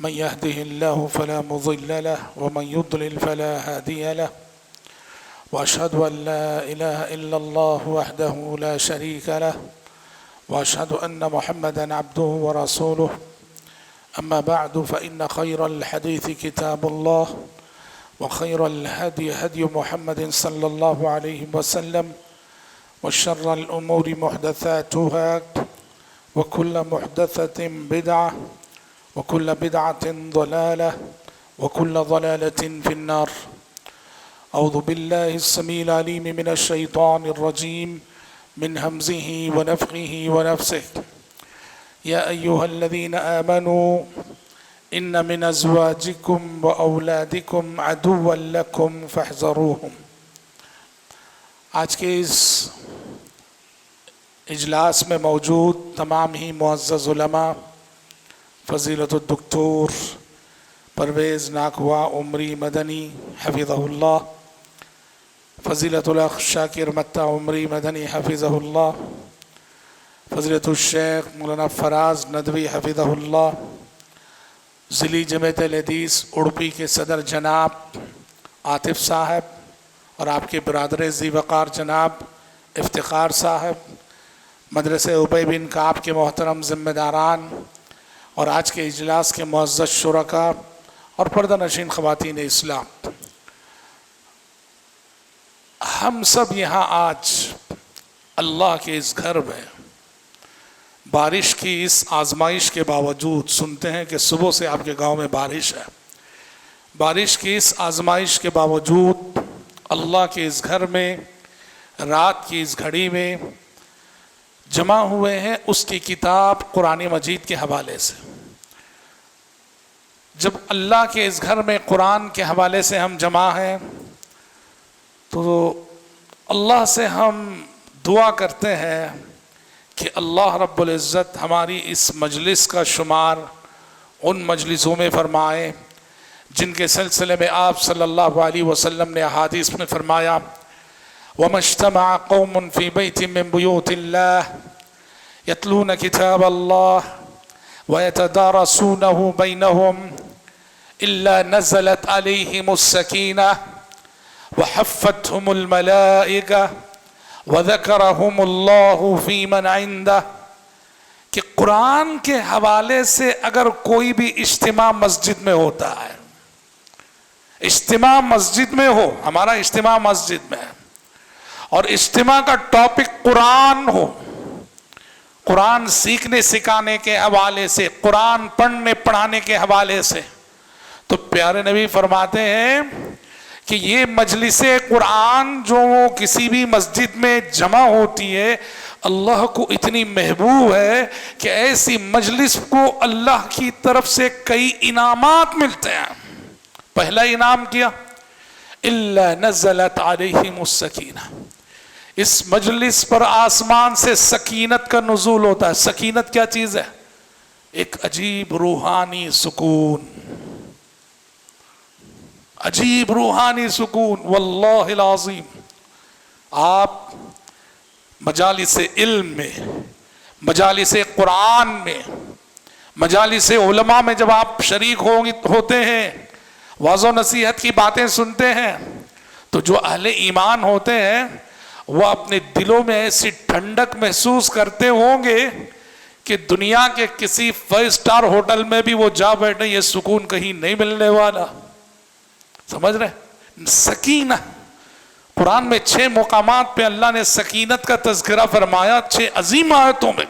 من يهده الله فلا مضل له ومن يضلل فلا هادي له وأشهد أن لا إله إلا الله وحده لا شريك له وأشهد أن محمدا عبده ورسوله. أما بعد فإن خير الحديث كتاب الله وخير الهدي هدي محمد صلى الله عليه وسلم وشر الأمور محدثاتها وكل محدثة بدعة وكل بدعة ضلالة وكل ضلالة في النار. أعوذ بالله السميع العليم من الشيطان الرجيم من همزه ونفخه ونفسه. يا أيها الذين آمنوا إن من أزواجكم وأولادكم عدوا لكم فاحذروهم. آج کے اس اجلاس میں موجود تمام ہی معزز علماء، فضیلت الدکتور پرویز ناکوا عمری مدنی حفظہ اللہ، فضیلت الاخ شاکر متا عمری مدنی حفظہ اللہ، فضیلت الشیخ مولانا فراز ندوی حفظہ اللہ، ضلعی جمعیت الحدیث اڑپی کے صدر جناب عاطف صاحب، اور آپ کے برادر ذی وقار جناب افتخار صاحب، مدرسہ ابی بن کعب کے محترم ذمہ داران، اور آج کے اجلاس کے معزز شرکاء اور پردہ نشین خواتین اسلام، ہم سب یہاں آج اللہ کے اس گھر میں بارش کی اس آزمائش کے باوجود سنتے ہیں کہ صبح سے آپ کے گاؤں میں بارش ہے، بارش کی اس آزمائش کے باوجود اللہ کے اس گھر میں رات کی اس گھڑی میں جمع ہوئے ہیں اس کی کتاب قرآن مجید کے حوالے سے۔ جب اللہ کے اس گھر میں قرآن کے حوالے سے ہم جمع ہیں تو اللہ سے ہم دعا کرتے ہیں کہ اللہ رب العزت ہماری اس مجلس کا شمار ان مجلسوں میں فرمائے جن کے سلسلے میں آپ صلی اللہ علیہ وسلم نے احادیث میں فرمایا وَمَا اجْتَمَعَ قَوْمٌ فِي بَيْتٍ مِّن بُيُوتِ اللَّهِ يَتْلُونَ كِتَابَ اللَّهِ وَيَتَدَارَسُونَهُ بَيْنَهُمْ إِلَّا نَزَلَتْ عَلَيْهِمُ السَّكِينَةُ وَحَفَّتْهُمُ الْمَلَائِكَةُ وَذَكَرَهُمُ اللَّهُ فِي مَنْ عِندَهُ کہ قرآن کے حوالے سے اگر کوئی بھی اجتماع مسجد میں ہوتا ہے، اجتماع مسجد میں ہو، ہمارا اجتماع مسجد میں ہے اور اجتماع کا ٹاپک قرآن ہو، قرآن سیکھنے سکھانے کے حوالے سے، قرآن پڑھنے پڑھانے کے حوالے سے، تو پیارے نبی فرماتے ہیں کہ یہ مجلس قرآن جو کسی بھی مسجد میں جمع ہوتی ہے اللہ کو اتنی محبوب ہے کہ ایسی مجلس کو اللہ کی طرف سے کئی انعامات ملتے ہیں۔ پہلا انعام کیا إِلَّا نَزَلَتْ عَلَيْهِمُ السَّكِينَةُ، اس مجلس پر آسمان سے سکینت کا نزول ہوتا ہے۔ سکینت کیا چیز ہے؟ ایک عجیب روحانی سکون، عجیب روحانی سکون۔ واللہ العظیم آپ مجالس علم میں، مجالس قرآن میں، مجالس علماء میں جب آپ شریک ہوتے ہیں، واعظ و نصیحت کی باتیں سنتے ہیں تو جو اہل ایمان ہوتے ہیں وہ اپنے دلوں میں ایسی ٹھنڈک محسوس کرتے ہوں گے کہ دنیا کے کسی 5 اسٹار ہوٹل میں بھی وہ جا بیٹھے یہ سکون کہیں نہیں ملنے والا۔ سمجھ رہے؟ سکینہ، قرآن میں 6 مقامات پہ اللہ نے سکینت کا تذکرہ فرمایا، 6 عظیم آیتوں میں۔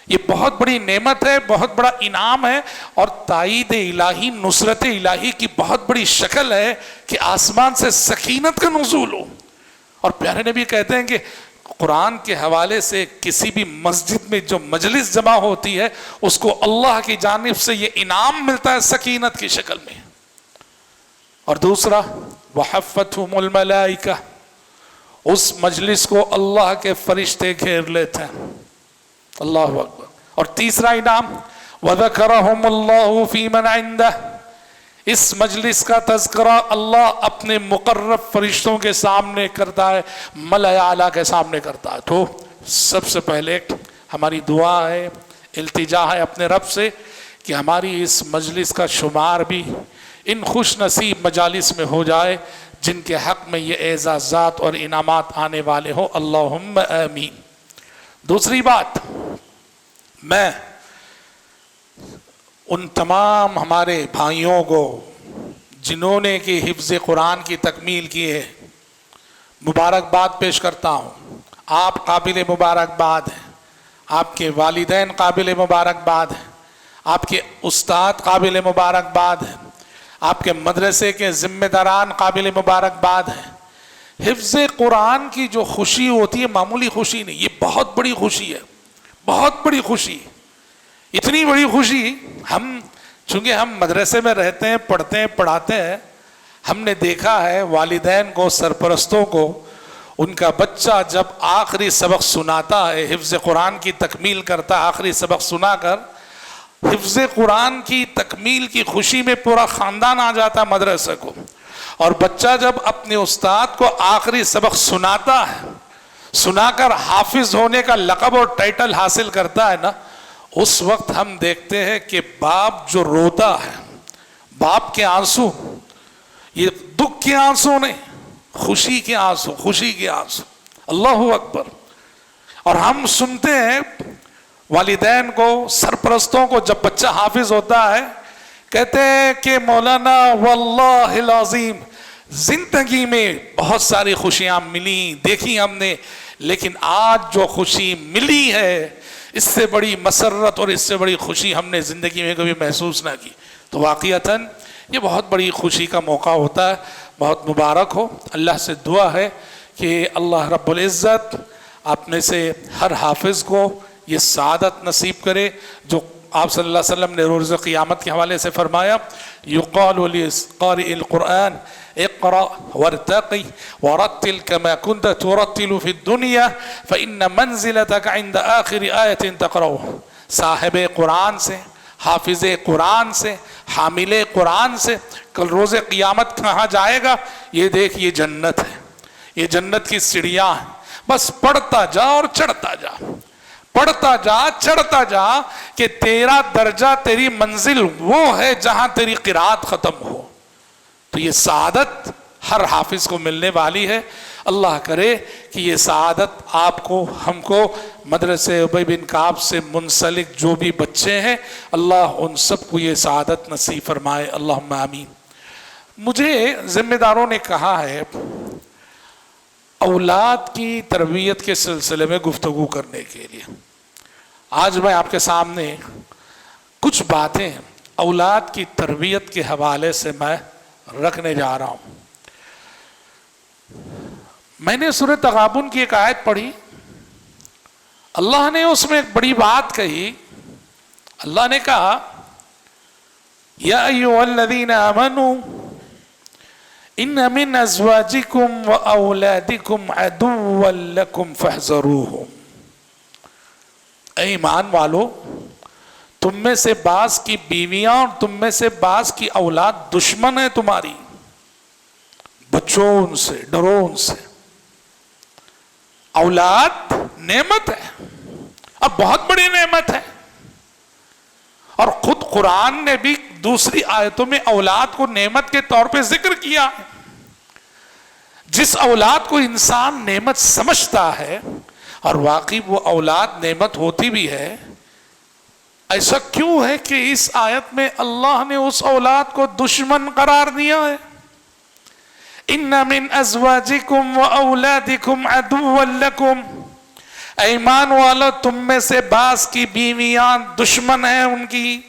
یہ بہت بڑی نعمت ہے، بہت بڑا انعام ہے اور تائید الہی، نصرت الہی کی بہت بڑی شکل ہے کہ آسمان سے سکینت کا نزول ہو۔ اور پیارے نبی کہتے ہیں کہ قرآن کے حوالے سے کسی بھی مسجد میں جو مجلس جمع ہوتی ہے اس کو اللہ کی جانب سے یہ انعام ملتا ہے سکینت کی شکل میں۔ اور دوسرا وَحَفَّتْهُمُ الْمَلَائِكَةُ، اس مجلس کو اللہ کے فرشتے گھیر لیتے ہیں۔ اللہ اکبر۔ اور تیسرا انعام وَذَكَرَهُمُ اللَّهُ فِي مَنْ عِنْدَهُ، اس مجلس کا تذکرہ اللہ اپنے مقرب فرشتوں کے سامنے کرتا ہے، ملائے اعلیٰ کے سامنے کرتا ہے۔ تو سب سے پہلے ہماری دعا ہے، التجا ہے اپنے رب سے کہ ہماری اس مجلس کا شمار بھی ان خوش نصیب مجالس میں ہو جائے جن کے حق میں یہ اعزازات اور انعامات آنے والے ہوں۔ اللہم آمین۔ دوسری بات، میں ان تمام ہمارے بھائیوں کو جنہوں نے کہ حفظ قرآن کی تکمیل کی ہے مبارکباد پیش کرتا ہوں۔ آپ قابل مبارکباد ہیں، آپ کے والدین قابل مبارکباد ہیں، آپ کے استاد قابل مبارکباد ہیں، آپ کے مدرسے کے ذمہ داران قابل مبارکباد ہیں۔ حفظ قرآن کی جو خوشی ہوتی ہے معمولی خوشی نہیں، یہ بہت بڑی خوشی ہے، بہت بڑی خوشی۔ اتنی بڑی خوشی، ہم چونکہ ہم مدرسے میں رہتے ہیں، پڑھتے ہیں، پڑھاتے ہیں، ہم نے دیکھا ہے والدین کو، سرپرستوں کو ان کا بچہ جب آخری سبق سناتا ہے، حفظ قرآن کی تکمیل کرتا ہے، آخری سبق سنا کر حفظ قرآن کی تکمیل کی خوشی میں پورا خاندان آ جاتا ہے مدرسے کو، اور بچہ جب اپنے استاد کو آخری سبق سناتا ہے، سنا کر حافظ ہونے کا لقب اور ٹائٹل حاصل کرتا ہے نا، اس وقت ہم دیکھتے ہیں کہ باپ جو روتا ہے، باپ کے آنسو یہ دکھ کے آنسو نہیں، خوشی کے آنسو، خوشی کے آنسو، اللہ اکبر۔ اور ہم سنتے ہیں والدین کو، سرپرستوں کو، جب بچہ حافظ ہوتا ہے کہتے ہیں کہ مولانا واللہ العظیم زندگی میں بہت ساری خوشیاں ملی دیکھی ہم نے، لیکن آج جو خوشی ملی ہے اس سے بڑی مسرت اور اس سے بڑی خوشی ہم نے زندگی میں کبھی محسوس نہ کی۔ تو واقعتاً یہ بہت بڑی خوشی کا موقع ہوتا ہے، بہت مبارک ہو۔ اللہ سے دعا ہے کہ اللہ رب العزت آپ میں سے ہر حافظ کو یہ سعادت نصیب کرے جو آپ صلی اللہ علیہ وسلم نے روز قیامت کے حوالے سے فرمایا، یقال لقارئ القرآن اقرأ وارتقی ورتل كما كنت ترتل في الدنيا فإن منزلتك عند آخر آية تقرأ۔ صاحب قرآن سے، حافظ قرآن سے، حامل قرآن سے کل روز قیامت کہاں جائے گا؟ یہ دیکھ، یہ جنت ہے، یہ جنت کی سیڑھیاں ہیں، بس پڑھتا جا اور چڑھتا جا، پڑھتا جا چڑھتا جا کہ تیرا درجہ، تیری منزل وہ ہے جہاں تیری قرات ختم ہو۔ تو یہ سعادت ہر حافظ کو ملنے والی ہے۔ اللہ کرے کہ یہ سعادت آپ کو، ہم کو، مدرسے ابی بن کعب سے منسلک جو بھی بچے ہیں، اللہ ان سب کو یہ سعادت نصیب فرمائے، اللہم آمین۔ مجھے ذمہ داروں نے کہا ہے اولاد کی تربیت کے سلسلے میں گفتگو کرنے کے لیے۔ آج میں آپ کے سامنے کچھ باتیں اولاد کی تربیت کے حوالے سے میں رکھنے جا رہا ہوں۔ میں نے سورۃ تغابن کی ایک آیت پڑھی، اللہ نے اس میں ایک بڑی بات کہی۔ اللہ نے کہا یا ایھا الذین آمنوا ان من ازواجکم و اولادکم عدوا لکم فاحذروہم۔ اے ایمان والو، تم میں سے بعض کی بیویاں اور تم میں سے بعض کی اولاد دشمن ہے تمہاری، بچو ان سے، ڈرو ان سے۔ اولاد نعمت ہے، اب بہت بڑی نعمت ہے، اور خود قرآن نے بھی دوسری آیتوں میں اولاد کو نعمت کے طور پہ ذکر کیا ہے۔ جس اولاد کو انسان نعمت سمجھتا ہے، اور واقعی وہ اولاد نعمت ہوتی بھی ہے، ایسا کیوں ہے کہ اس آیت میں اللہ نے اس اولاد کو دشمن قرار دیا ہے؟ ان من ازواجکم و اولادکم عدوا لکم، ایمان والا تم میں سے بعض کی بیویاں دشمن ہیں ان کی،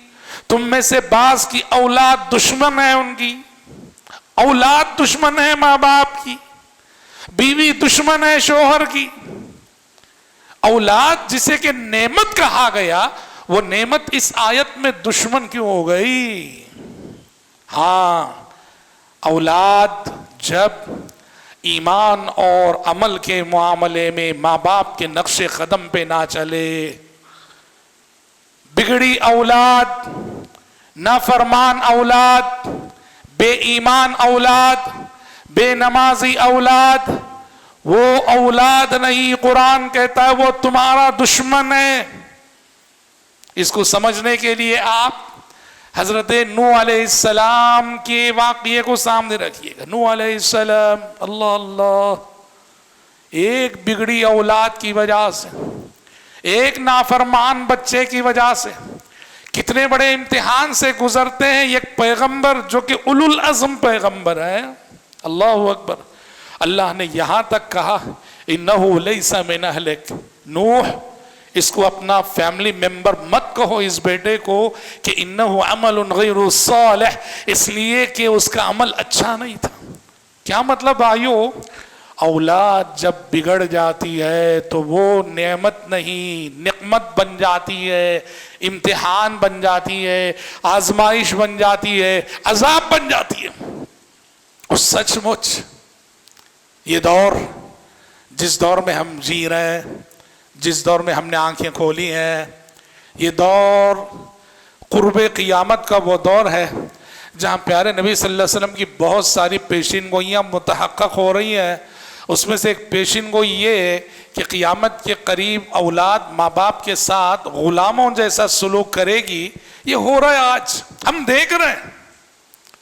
تم میں سے بعض کی اولاد دشمن ہے ان کی۔ اولاد دشمن ہے ماں باپ کی، بیوی دشمن ہے شوہر کی۔ اولاد جسے کہ نعمت کہا گیا، وہ نعمت اس آیت میں دشمن کیوں ہو گئی؟ ہاں، اولاد جب ایمان اور عمل کے معاملے میں ماں باپ کے نقش قدم پہ نہ چلے، بگڑی اولاد، نافرمان اولاد، بے ایمان اولاد، بے نمازی اولاد، وہ اولاد نہیں، قرآن کہتا ہے وہ تمہارا دشمن ہے۔ اس کو سمجھنے کے لیے آپ حضرت نوح علیہ السلام کے واقعے کو سامنے رکھیے گا۔ نوح علیہ السلام، اللہ اللہ، ایک بگڑی اولاد کی وجہ سے، ایک نافرمان بچے کی وجہ سے کتنے بڑے امتحان سے گزرتے ہیں ایک پیغمبر جو کہ اولو العزم پیغمبر ہے۔ اللہ اکبر۔ اللہ نے یہاں تک کہا انہ لیس من اہلک، نوح اس کو اپنا فیملی ممبر مت کہو، اس بیٹے کو، کہ انہ عمل غیر صالح، اس لیے کہ اس کا عمل اچھا نہیں تھا۔ کیا مطلب بھائیو؟ اولاد جب بگڑ جاتی ہے تو وہ نعمت نہیں، نقمت بن جاتی ہے، امتحان بن جاتی ہے، آزمائش بن جاتی ہے، عذاب بن جاتی ہے۔ اور سچ مچ یہ دور جس دور میں ہم جی رہے ہیں، جس دور میں ہم نے آنکھیں کھولی ہیں، یہ دور قرب قیامت کا وہ دور ہے جہاں پیارے نبی صلی اللہ علیہ وسلم کی بہت ساری پیشین گوئیاں متحقق ہو رہی ہیں۔ اس میں سے ایک پیشین گوئی یہ ہے کہ قیامت کے قریب اولاد ماں باپ کے ساتھ غلاموں جیسا سلوک کرے گی۔ یہ ہو رہا ہے، آج ہم دیکھ رہے ہیں،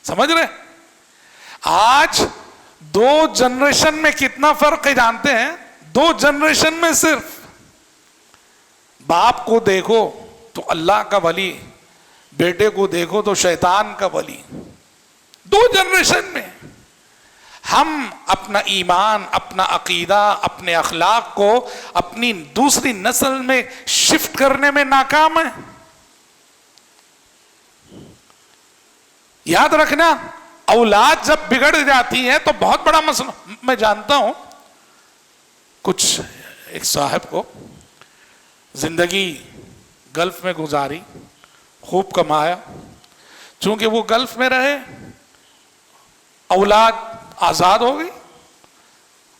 سمجھ رہے ہیں؟ آج دو جنریشن میں کتنا فرق ہے جانتے ہیں؟ دو جنریشن میں صرف باپ کو دیکھو تو اللہ کا ولی، بیٹے کو دیکھو تو شیطان کا ولی۔ دو جنریشن میں ہم اپنا ایمان، اپنا عقیدہ، اپنے اخلاق کو اپنی دوسری نسل میں شفٹ کرنے میں ناکام ہیں۔ یاد رکھنا، اولاد جب بگڑ جاتی ہے تو بہت بڑا مسئلہ۔ میں جانتا ہوں کچھ ایک صاحب کو زندگی گلف میں گزاری، خوب کمایا، چونکہ وہ گلف میں رہے، اولاد آزاد ہو گئی،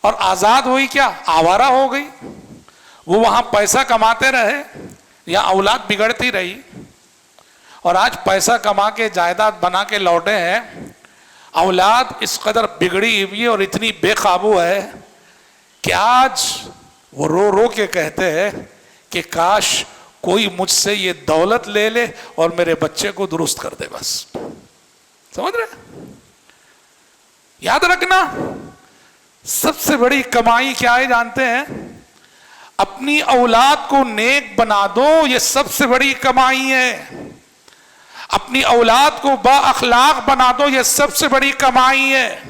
اور آزاد ہوئی کیا، آوارہ ہو گئی۔ وہ وہاں پیسہ کماتے رہے، یا اولاد بگڑتی رہی، اور آج پیسہ کما کے جائیداد بنا کے لوٹے ہیں۔ اولاد اس قدر بگڑی ہوئی اور اتنی بے قابو ہے کہ آج وہ رو رو کے کہتے ہیں کہ کاش کوئی مجھ سے یہ دولت لے لے اور میرے بچے کو درست کر دے، بس۔ سمجھ رہے؟ یاد رکھنا، سب سے بڑی کمائی کیا ہے جانتے ہیں؟ اپنی اولاد کو نیک بنا دو، یہ سب سے بڑی کمائی ہے۔ اپنی اولاد کو با اخلاق بنا دو، یہ سب سے بڑی کمائی ہے۔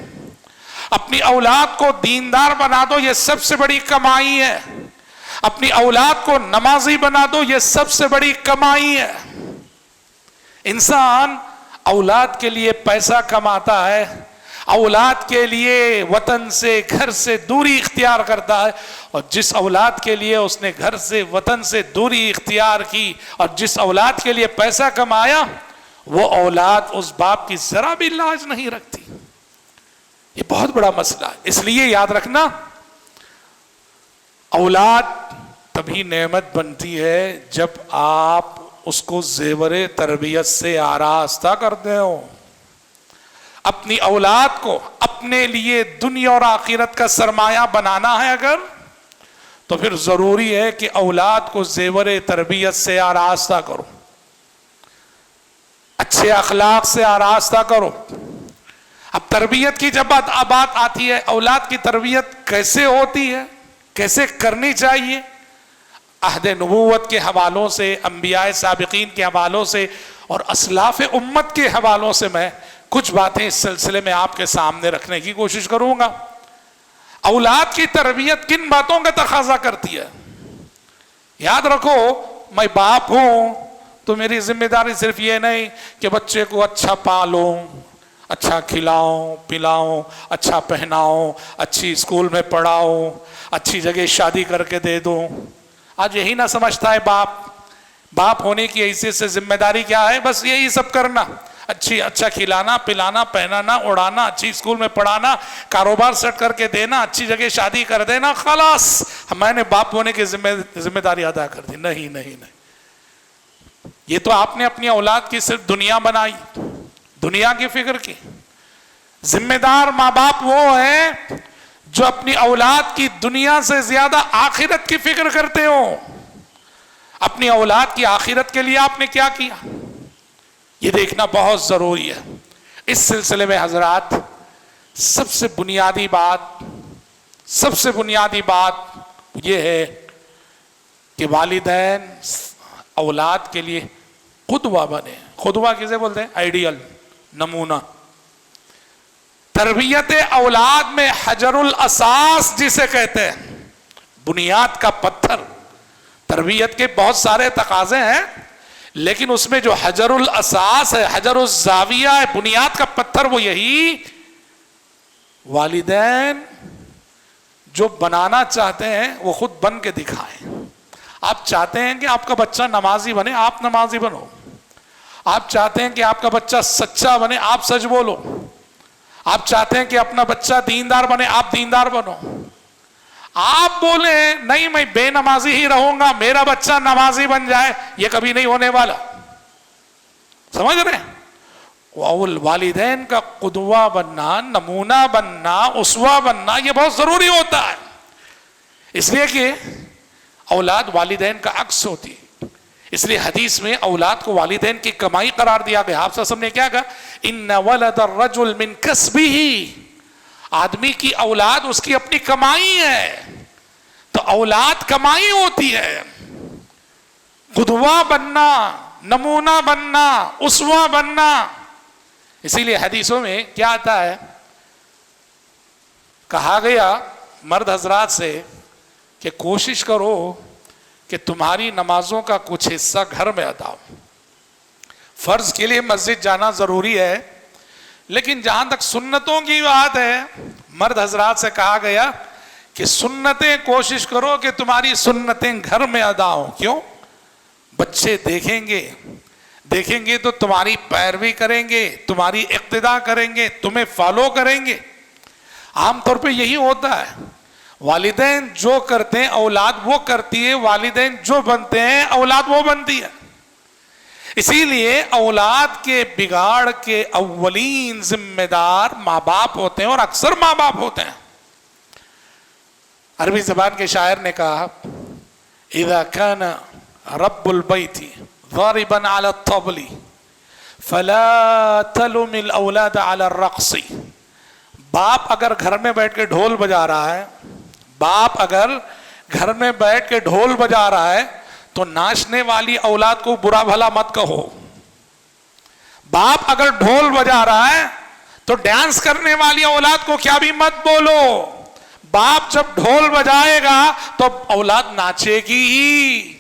اپنی اولاد کو دیندار بنا دو، یہ سب سے بڑی کمائی ہے۔ اپنی اولاد کو نمازی بنا دو، یہ سب سے بڑی کمائی ہے۔ انسان اولاد کے لیے پیسہ کماتا ہے، اولاد کے لیے وطن سے، گھر سے دوری اختیار کرتا ہے، اور جس اولاد کے لیے اس نے گھر سے، وطن سے دوری اختیار کی، اور جس اولاد کے لیے پیسہ کمایا، وہ اولاد اس باپ کی ذرا بھی لاج نہیں رکھتی۔ یہ بہت بڑا مسئلہ ہے۔ اس لیے یاد رکھنا، اولاد تبھی نعمت بنتی ہے جب آپ اس کو زیور تربیت سے آراستہ کرتے ہو۔ اپنی اولاد کو اپنے لیے دنیا اور آخرت کا سرمایہ بنانا ہے اگر، تو پھر ضروری ہے کہ اولاد کو زیور تربیت سے آراستہ کرو، اچھے اخلاق سے آراستہ کرو۔ اب تربیت کی جب بات آتی ہے، اولاد کی تربیت کیسے ہوتی ہے، کیسے کرنی چاہیے؟ عہد نبوت کے حوالوں سے، انبیاء سابقین کے حوالوں سے، اور اسلاف امت کے حوالوں سے میں کچھ باتیں اس سلسلے میں آپ کے سامنے رکھنے کی کوشش کروں گا۔ اولاد کی تربیت کن باتوں کا تقاضا کرتی ہے؟ یاد رکھو، میں باپ ہوں تو میری ذمہ داری صرف یہ نہیں کہ بچے کو اچھا پالوں، اچھا کھلاؤں پلاؤں، اچھا پہناؤں، اچھی اسکول میں پڑھاؤں، اچھی جگہ شادی کر کے دے دوں۔ آج یہی نہ سمجھتا ہے باپ ہونے کی حیثیت سے ذمہ داری کیا ہے؟ بس یہی سب کرنا، اچھا کھلانا پلانا پہنانا اڑانا، اچھی اسکول میں پڑھانا، کاروبار سیٹ کر کے دینا، اچھی جگہ شادی کر دینا، خلاص میں نے باپ ہونے کی ذمہ داری ادا کر دی۔ نہیں، یہ تو آپ نے اپنی اولاد کی صرف دنیا بنائی، دنیا کی فکر کی۔ ذمہ دار ماں باپ وہ ہیں جو اپنی اولاد کی دنیا سے زیادہ آخرت کی فکر کرتے ہو۔ اپنی اولاد کی آخرت کے لیے آپ نے کیا کیا، یہ دیکھنا بہت ضروری ہے۔ اس سلسلے میں حضرات، سب سے بنیادی بات یہ ہے کہ والدین اولاد کے لیے قدوہ بنے۔ قدوہ کسے بولتے ہیں؟ آئیڈیل، نمونہ۔ تربیت اولاد میں حجر الاساس جسے کہتے ہیں، بنیاد کا پتھر۔ تربیت کے بہت سارے تقاضے ہیں، لیکن اس میں جو حجر الاساس ہے، حجر الزاویہ ہے، بنیاد کا پتھر، وہ یہی والدین جو بنانا چاہتے ہیں وہ خود بن کے دکھائیں۔ آپ چاہتے ہیں کہ آپ کا بچہ نمازی بنے، آپ نمازی بنو۔ آپ چاہتے ہیں کہ آپ کا بچہ سچا بنے، آپ سچ بولو۔ آپ چاہتے ہیں کہ اپنا بچہ دیندار بنے، آپ دیندار بنو۔ آپ بولیں نہیں میں بے نمازی ہی رہوں گا, میرا بچہ نمازی بن جائے, یہ کبھی نہیں ہونے والا. سمجھ رہے ہیں؟ والدین کا قدوہ بننا, نمونہ بننا, اسوہ بننا یہ بہت ضروری ہوتا ہے, اس لیے کہ اولاد والدین کا عکس ہوتی ہے. اس لیے حدیث میں اولاد کو والدین کی کمائی قرار دیا گیا. آپ صلی اللہ علیہ وسلم نے کیا کہا؟ ان ولد الرجل من کسبہ, آدمی کی اولاد اس کی اپنی کمائی ہے. تو اولاد کمائی ہوتی ہے. قدوہ بننا, نمونہ بننا, اسوہ بننا. اسی لیے حدیثوں میں کیا آتا ہے, کہا گیا مرد حضرات سے کہ کوشش کرو کہ تمہاری نمازوں کا کچھ حصہ گھر میں ادا ہو. فرض کے لیے مسجد جانا ضروری ہے, لیکن جہاں تک سنتوں کی بات ہے, مرد حضرات سے کہا گیا کہ سنتیں کوشش کرو کہ تمہاری سنتیں گھر میں ادا ہوں. کیوں؟ بچے دیکھیں گے تو تمہاری پیروی کریں گے, تمہاری اقتداء کریں گے, تمہیں فالو کریں گے. عام طور پہ یہی ہوتا ہے, والدین جو کرتے ہیں اولاد وہ کرتی ہے, والدین جو بنتے ہیں اولاد وہ بنتی ہے. اسی لیے اولاد کے بگاڑ کے اولین ذمہ دار ماں باپ ہوتے ہیں, اور اکثر ماں باپ ہوتے ہیں. عربی زبان کے شاعر نے کہا اذا كان رب البيت ضاربا على الطبل فلا تلم الاولاد على الرقص. باپ اگر گھر میں بیٹھ کے ڈھول بجا رہا ہے, باپ اگر گھر میں بیٹھ کے ڈھول بجا رہا ہے تو ناچنے والی اولاد کو برا بھلا مت کہو. باپ اگر ڈھول بجا رہا ہے تو ڈانس کرنے والی اولاد کو کیا بھی مت بولو. باپ جب ڈھول بجائے گا تو اولاد ناچے گی ہی.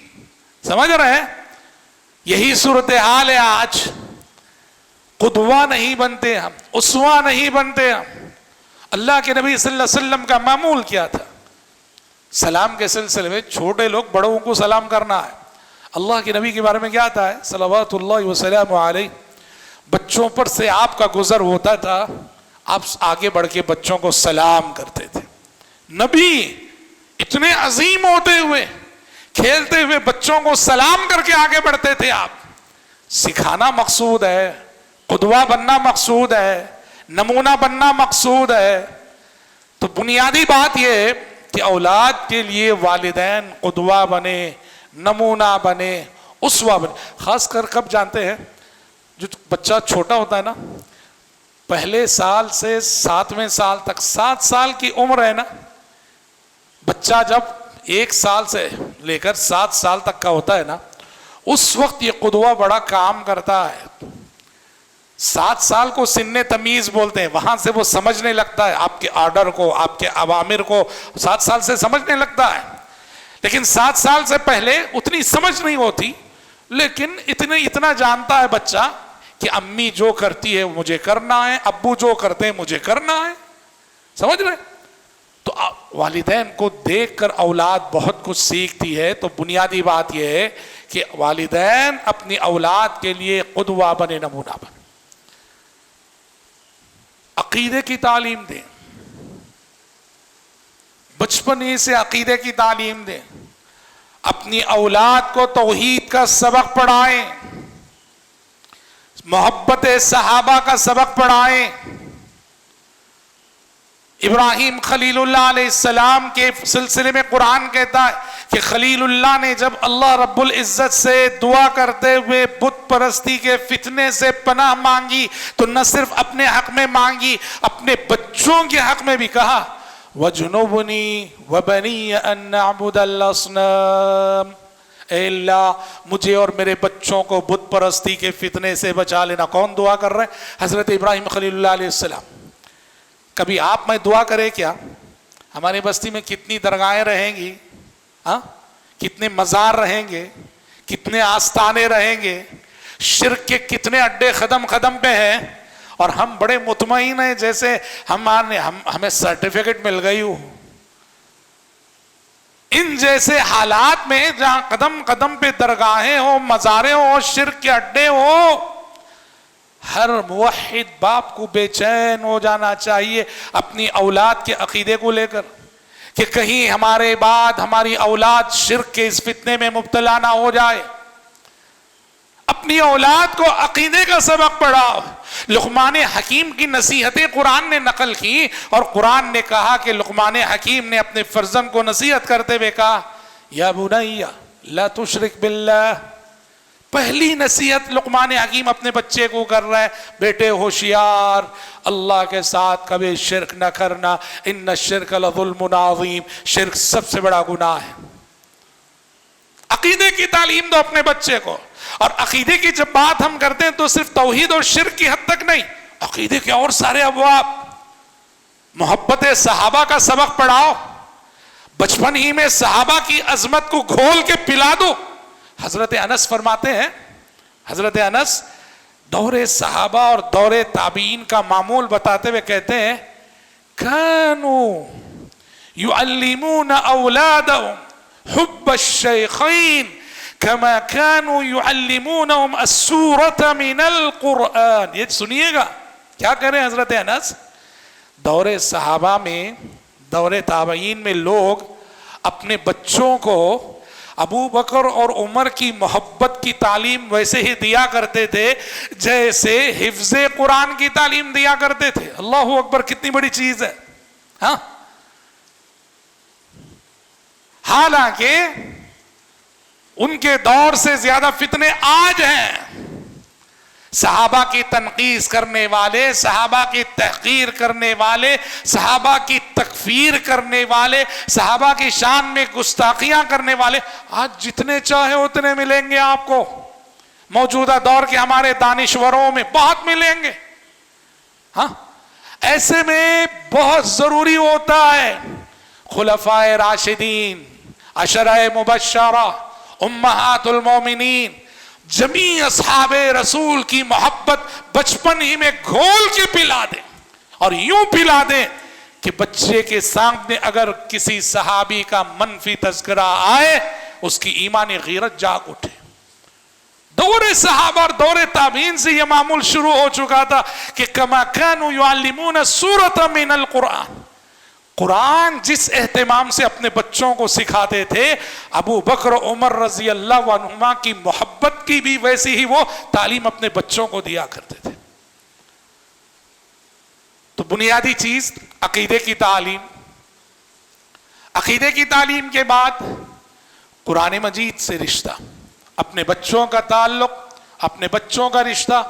سمجھ رہے ہیں؟ یہی صورتحال ہے آج. قدوہ نہیں بنتے ہم, اسوہ نہیں بنتے ہم. اللہ کے نبی صلی اللہ علیہ وسلم کا معمول کیا تھا؟ سلام کے سلسلے میں چھوٹے لوگ بڑوں کو سلام کرنا ہے. اللہ کے نبی کے بارے میں کیا آتا ہے؟ صلوات اللہ وسلام علیہ, بچوں پر سے آپ کا گزر ہوتا تھا, آپ آگے بڑھ کے بچوں کو سلام کرتے تھے. نبی اتنے عظیم ہوتے ہوئے, کھیلتے ہوئے بچوں کو سلام کر کے آگے بڑھتے تھے. آپ سکھانا مقصود ہے, قدوہ بننا مقصود ہے, نمونہ بننا مقصود ہے. تو بنیادی بات یہ کہ اولاد کے لیے والدین قدوہ بنے, نمونہ بنے, اسوہ بنے. خاص کر کب جانتے ہیں؟ جو بچہ چھوٹا ہوتا ہے نا, پہلے سال سے 7ویں سال تک, 7 سال کی عمر ہے نا, بچہ جب 1 سال سے لے کر 7 سال تک کا ہوتا ہے نا, اس وقت یہ قدوہ بڑا کام کرتا ہے. 7 سال کو سن تمیز بولتے ہیں, وہاں سے وہ سمجھنے لگتا ہے آپ کے آرڈر کو, آپ کے اوامر کو 7 سال سے سمجھنے لگتا ہے. لیکن 7 سال سے پہلے اتنی سمجھ نہیں ہوتی, لیکن اتنا جانتا ہے بچہ کہ امی جو کرتی ہے مجھے کرنا ہے, ابو جو کرتے ہیں مجھے کرنا ہے. سمجھ رہے؟ تو والدین کو دیکھ کر اولاد بہت کچھ سیکھتی ہے. تو بنیادی بات یہ ہے کہ والدین اپنی اولاد کے لیے قدوہ بنے, نمونہ بنے. عقیدے کی تعلیم دیں, بچپن ہی سے عقیدے کی تعلیم دیں. اپنی اولاد کو توحید کا سبق پڑھائیں, محبت صحابہ کا سبق پڑھائیں. ابراہیم خلیل اللہ علیہ السلام کے سلسلے میں قرآن کہتا ہے کہ خلیل اللہ نے جب اللہ رب العزت سے دعا کرتے ہوئے بت پرستی کے فتنے سے پناہ مانگی تو نہ صرف اپنے حق میں مانگی, اپنے بچوں کے حق میں بھی کہا وَجُنُوبُنِي وَبَنِيَّ أَن نَعْبُدَ الْأَصْنَامَ, اے اللہ مجھے اور میرے بچوں کو بت پرستی کے فتنے سے بچا لینا. کون دعا کر رہے ہیں؟ حضرت ابراہیم خلیل اللہ علیہ السلام. کبھی آپ میں دعا کرے کیا؟ ہماری بستی میں کتنی درگاہیں رہیں گی, ہاں, کتنے مزار رہیں گے, کتنے آستانے رہیں گے, شرک کے کتنے اڈے قدم قدم پہ ہیں, اور ہم بڑے مطمئن ہیں جیسے ہمیں سرٹیفکیٹ مل گئی ہو. ان جیسے حالات میں جہاں قدم قدم پہ درگاہیں ہو, مزاریں ہو, شرک کے اڈے ہو, ہر موحد باپ کو بے چین ہو جانا چاہیے اپنی اولاد کے عقیدے کو لے کر کہ کہیں ہمارے بعد ہماری اولاد شرک کے اس فتنے میں مبتلا نہ ہو جائے. اپنی اولاد کو عقیدے کا سبق پڑھاؤ. لقمان حکیم کی نصیحتیں قرآن نے نقل کی، اور قرآن نے کہا کہ لقمان حکیم نے اپنے فرزند کو نصیحت کرتے ہوئے کہا یا بنی لا تشرک باللہ. پہلی نصیحت لقمان حکیم اپنے بچے کو کر رہا ہے، بیٹے ہوشیار، اللہ کے ساتھ کبھی شرک نہ کرنا، ان الشرک لظلم عظیم، شرک سب سے بڑا گناہ ہے. عقیدے کی تعلیم دو اپنے بچے کو. اور عقیدے کی جب بات ہم کرتے ہیں تو صرف توحید اور شرک کی حد تک نہیں، عقیدے کے اور سارے ابواب. محبت صحابہ کا سبق پڑھاؤ، بچپن ہی میں صحابہ کی عظمت کو گھول کے پلا دو. حضرت انس فرماتے ہیں، حضرت انس دور صحابہ اور دور تابعین کا معمول بتاتے ہوئے کہتے ہیں كانوا يعلمون اولادهم حب الشيخين كما كانوا يعلمونهم السورة من القرآن. یہ سنیے گا کیا کہہ رہے ہیں حضرت انس. دور صحابہ میں، دور تابعین میں لوگ اپنے بچوں کو ابو بکر اور عمر کی محبت کی تعلیم ویسے ہی دیا کرتے تھے جیسے حفظ قرآن کی تعلیم دیا کرتے تھے. اللہ اکبر، کتنی بڑی چیز ہے. ہاں، حالانکہ ان کے دور سے زیادہ فتنے آج ہیں. صحابہ کی تنقیص کرنے والے، صحابہ کی تحقیر کرنے والے، صحابہ کی تکفیر کرنے والے، صحابہ کی شان میں گستاخیاں کرنے والے آج جتنے چاہے اتنے ملیں گے آپ کو. موجودہ دور کے ہمارے دانشوروں میں بہت ملیں گے. ہاں، ایسے میں بہت ضروری ہوتا ہے خلفائے راشدین، عشرہ مبشرہ، امہات المومنین، جمیع اصحاب رسول کی محبت بچپن ہی میں گھول کے پلا دیں. اور یوں پلا دیں کہ بچے کے سامنے اگر کسی صحابی کا منفی تذکرہ آئے اس کی ایمانی غیرت جاگ اٹھے. دور صحابہ اور دور تابعین سے یہ معمول شروع ہو چکا تھا کہ کما كانوا يعلمون السورة من القرآن. قرآن جس اہتمام سے اپنے بچوں کو سکھاتے تھے، ابو بکر عمر رضی اللہ عنہما کی محبت کی بھی ویسی ہی وہ تعلیم اپنے بچوں کو دیا کرتے تھے. تو بنیادی چیز عقیدے کی تعلیم. عقیدے کی تعلیم کے بعد قرآن مجید سے رشتہ، اپنے بچوں کا تعلق، اپنے بچوں کا رشتہ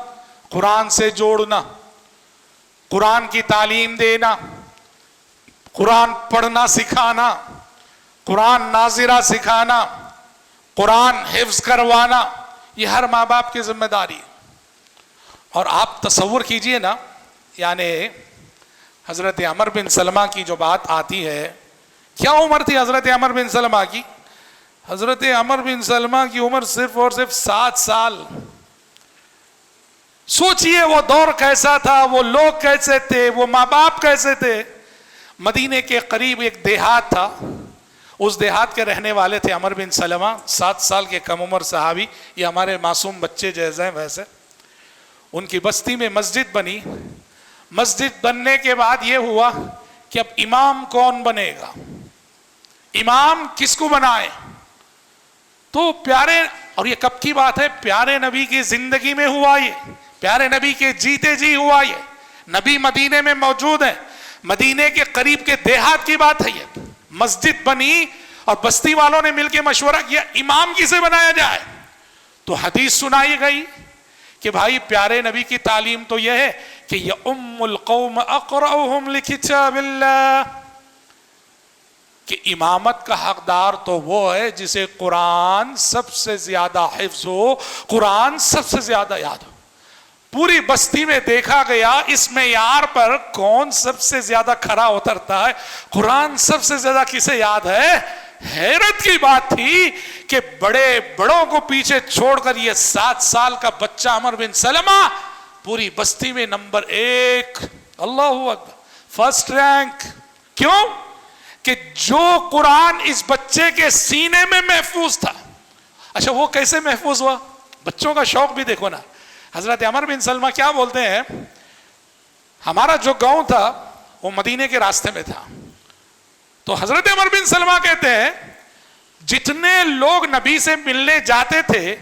قرآن سے جوڑنا، قرآن کی تعلیم دینا، قرآن پڑھنا سکھانا، قرآن ناظرہ سکھانا، قرآن حفظ کروانا، یہ ہر ماں باپ کی ذمہ داری. اور آپ تصور کیجئے نا، یعنی حضرت عمر بن سلمہ کی جو بات آتی ہے، کیا عمر تھی حضرت عمر بن سلمہ کی؟ حضرت عمر بن سلمہ کی عمر صرف اور صرف 7 سال. سوچئے وہ دور کیسا تھا، وہ لوگ کیسے تھے، وہ ماں باپ کیسے تھے. مدینے کے قریب ایک دیہات تھا، اس دیہات کے رہنے والے تھے عمر بن سلمہ، 7 سال کے کم عمر صحابی، یہ ہمارے معصوم بچے جیسے ہیں ویسے. ان کی بستی میں مسجد بنی. مسجد بننے کے بعد یہ ہوا کہ اب امام کون بنے گا، امام کس کو بنائے. تو پیارے، اور یہ کب کی بات ہے، پیارے نبی کی زندگی میں ہوا، یہ پیارے نبی کے جیتے جی ہوا. یہ نبی مدینے میں موجود ہیں، مدینے کے قریب کے دیہات کی بات ہے. یہ مسجد بنی اور بستی والوں نے مل کے مشورہ کیا امام کسے بنایا جائے. تو حدیث سنائی گئی کہ بھائی پیارے نبی کی تعلیم تو یہ ہے کہ یہ القوم اقرأہم لکتاب اللہ، کہ امامت کا حقدار تو وہ ہے جسے قرآن سب سے زیادہ حفظ ہو، قرآن سب سے زیادہ یاد ہو. پوری بستی میں دیکھا گیا اس معیار پر کون سب سے زیادہ کھرا اترتا ہے، قرآن سب سے زیادہ کسے یاد ہے. حیرت کی بات تھی کہ بڑے بڑوں کو پیچھے چھوڑ کر یہ 7 سال کا بچہ عمر بن سلمہ پوری بستی میں نمبر 1، اللہ اکبر، فرسٹ رینک. کیوں؟ کہ جو قرآن اس بچے کے سینے میں محفوظ تھا. اچھا وہ کیسے محفوظ ہوا؟ بچوں کا شوق بھی دیکھو نا. حضرت عمر بن سلمہ کیا بولتے ہیں، ہمارا جو گاؤں تھا وہ مدینے کے راستے میں تھا. تو حضرت عمر بن سلمہ کہتے ہیں جتنے لوگ نبی سے ملنے جاتے تھے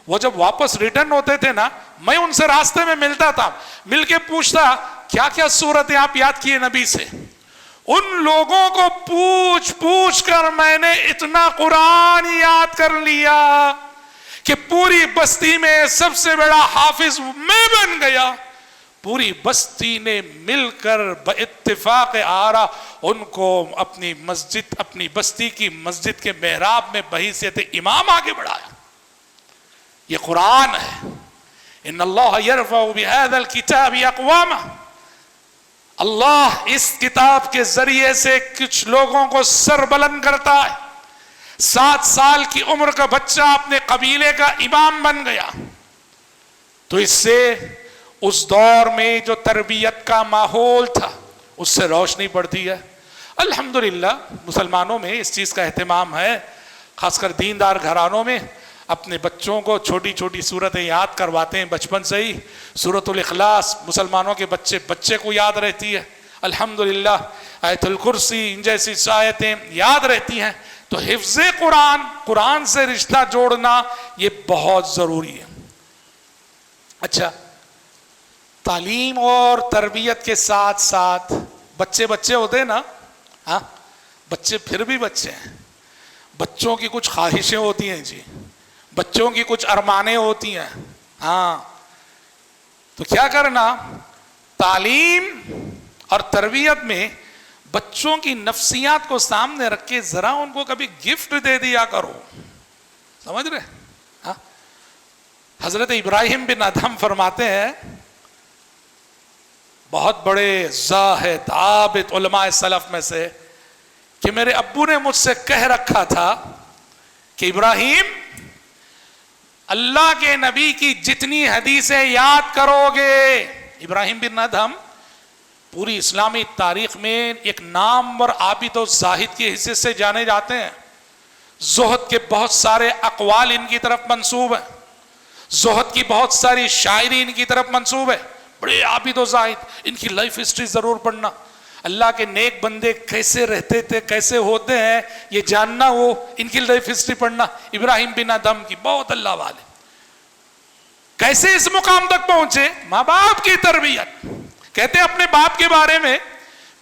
وہ جب واپس ریٹرن ہوتے تھے نا، میں ان سے راستے میں ملتا تھا، مل کے پوچھتا کیا کیا صورتیں آپ یاد کیے نبی سے. ان لوگوں کو پوچھ پوچھ کر میں نے اتنا قرآن یاد کر لیا کہ پوری بستی میں سب سے بڑا حافظ میں بن گیا. پوری بستی نے مل کر باتفاق آرا ان کو اپنی مسجد، اپنی بستی کی مسجد کے محراب میں بحیثیت امام آگے بڑھایا. یہ قرآن ہے. ان اللہ یرفع بہذا الکتاب اقواما، اللہ اس کتاب کے ذریعے سے کچھ لوگوں کو سر بلند کرتا ہے. 7 سال کی عمر کا بچہ اپنے قبیلے کا امام بن گیا. تو اس سے اس دور میں جو تربیت کا ماحول تھا اس سے روشنی پڑتی ہے. الحمدللہ مسلمانوں میں اس چیز کا اہتمام ہے، خاص کر دیندار گھرانوں میں اپنے بچوں کو چھوٹی چھوٹی صورتیں یاد کرواتے ہیں بچپن سے ہی. سورۃ الاخلاص مسلمانوں کے بچے کو یاد رہتی ہے. الحمدللہ آیت الکرسی ان جیسی آیتیں یاد رہتی ہیں. تو حفظ قرآن سے رشتہ جوڑنا یہ بہت ضروری ہے. اچھا، تعلیم اور تربیت کے ساتھ ساتھ بچے ہوتے ہیں نا، ہاں بچے پھر بھی بچے ہیں. بچوں کی کچھ خواہشیں ہوتی ہیں جی، بچوں کی کچھ ارمانیں ہوتی ہیں. ہاں تو کیا کرنا، تعلیم اور تربیت میں بچوں کی نفسیات کو سامنے رکھ کے ذرا ان کو کبھی گفٹ دے دیا کرو. سمجھ رہے؟ ہاں حضرت ابراہیم بن ادہم فرماتے ہیں، بہت بڑے زاہد عابد علماء سلف میں سے، کہ میرے ابو نے مجھ سے کہہ رکھا تھا کہ ابراہیم اللہ کے نبی کی جتنی حدیثیں یاد کرو گے. ابراہیم بن ادہم پوری اسلامی تاریخ میں ایک نامور عابد و زاہد کی حیثیت سے جانے جاتے ہیں. زہد کے بہت سارے اقوال ان کی طرف منسوب ہیں، زہد کی بہت ساری شاعری ان کی طرف منسوب ہے. بڑے عابد و زاہد. ان کی لائف ہسٹری ضرور پڑھنا. اللہ کے نیک بندے کیسے رہتے تھے، کیسے ہوتے ہیں، یہ جاننا، وہ ان کی لائف ہسٹری پڑھنا. ابراہیم بن ادہم کی بہت اللہ والے. کیسے اس مقام تک پہنچے؟ ماں باپ کی تربیت. کہتے ہیں اپنے باپ کے بارے میں،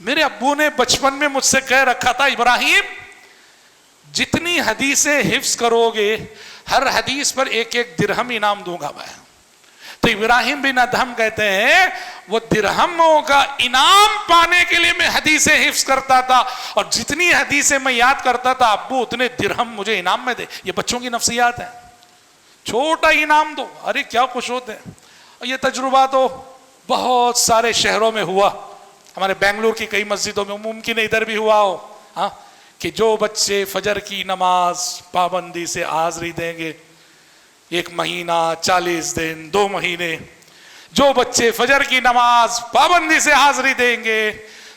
میرے ابو نے بچپن میں مجھ سے کہہ رکھا تھا ابراہیم جتنی حدیثیں حفظ کرو گے ہر حدیث پر 1 درہم انعام دوں گا میں. تو ابراہیم بن ادہم کہتے ہیں وہ درہموں کا انعام پانے کے لیے میں حدیثیں حفظ کرتا تھا، اور جتنی حدیثیں میں یاد کرتا تھا ابو اتنے درہم مجھے انعام میں دے. یہ بچوں کی نفسیات ہیں. چھوٹا انعام دو، ارے کیا خوش ہوتے ہیں. یہ تجربہ تو بہت سارے شہروں میں ہوا. ہمارے بنگلور کی کئی مسجدوں میں، ممکن ہے ادھر بھی ہوا ہو، ہاں کہ جو بچے فجر کی نماز پابندی سے حاضری دیں گے 1 مہینہ 40 دن 2 مہینے، جو بچے فجر کی نماز پابندی سے حاضری دیں گے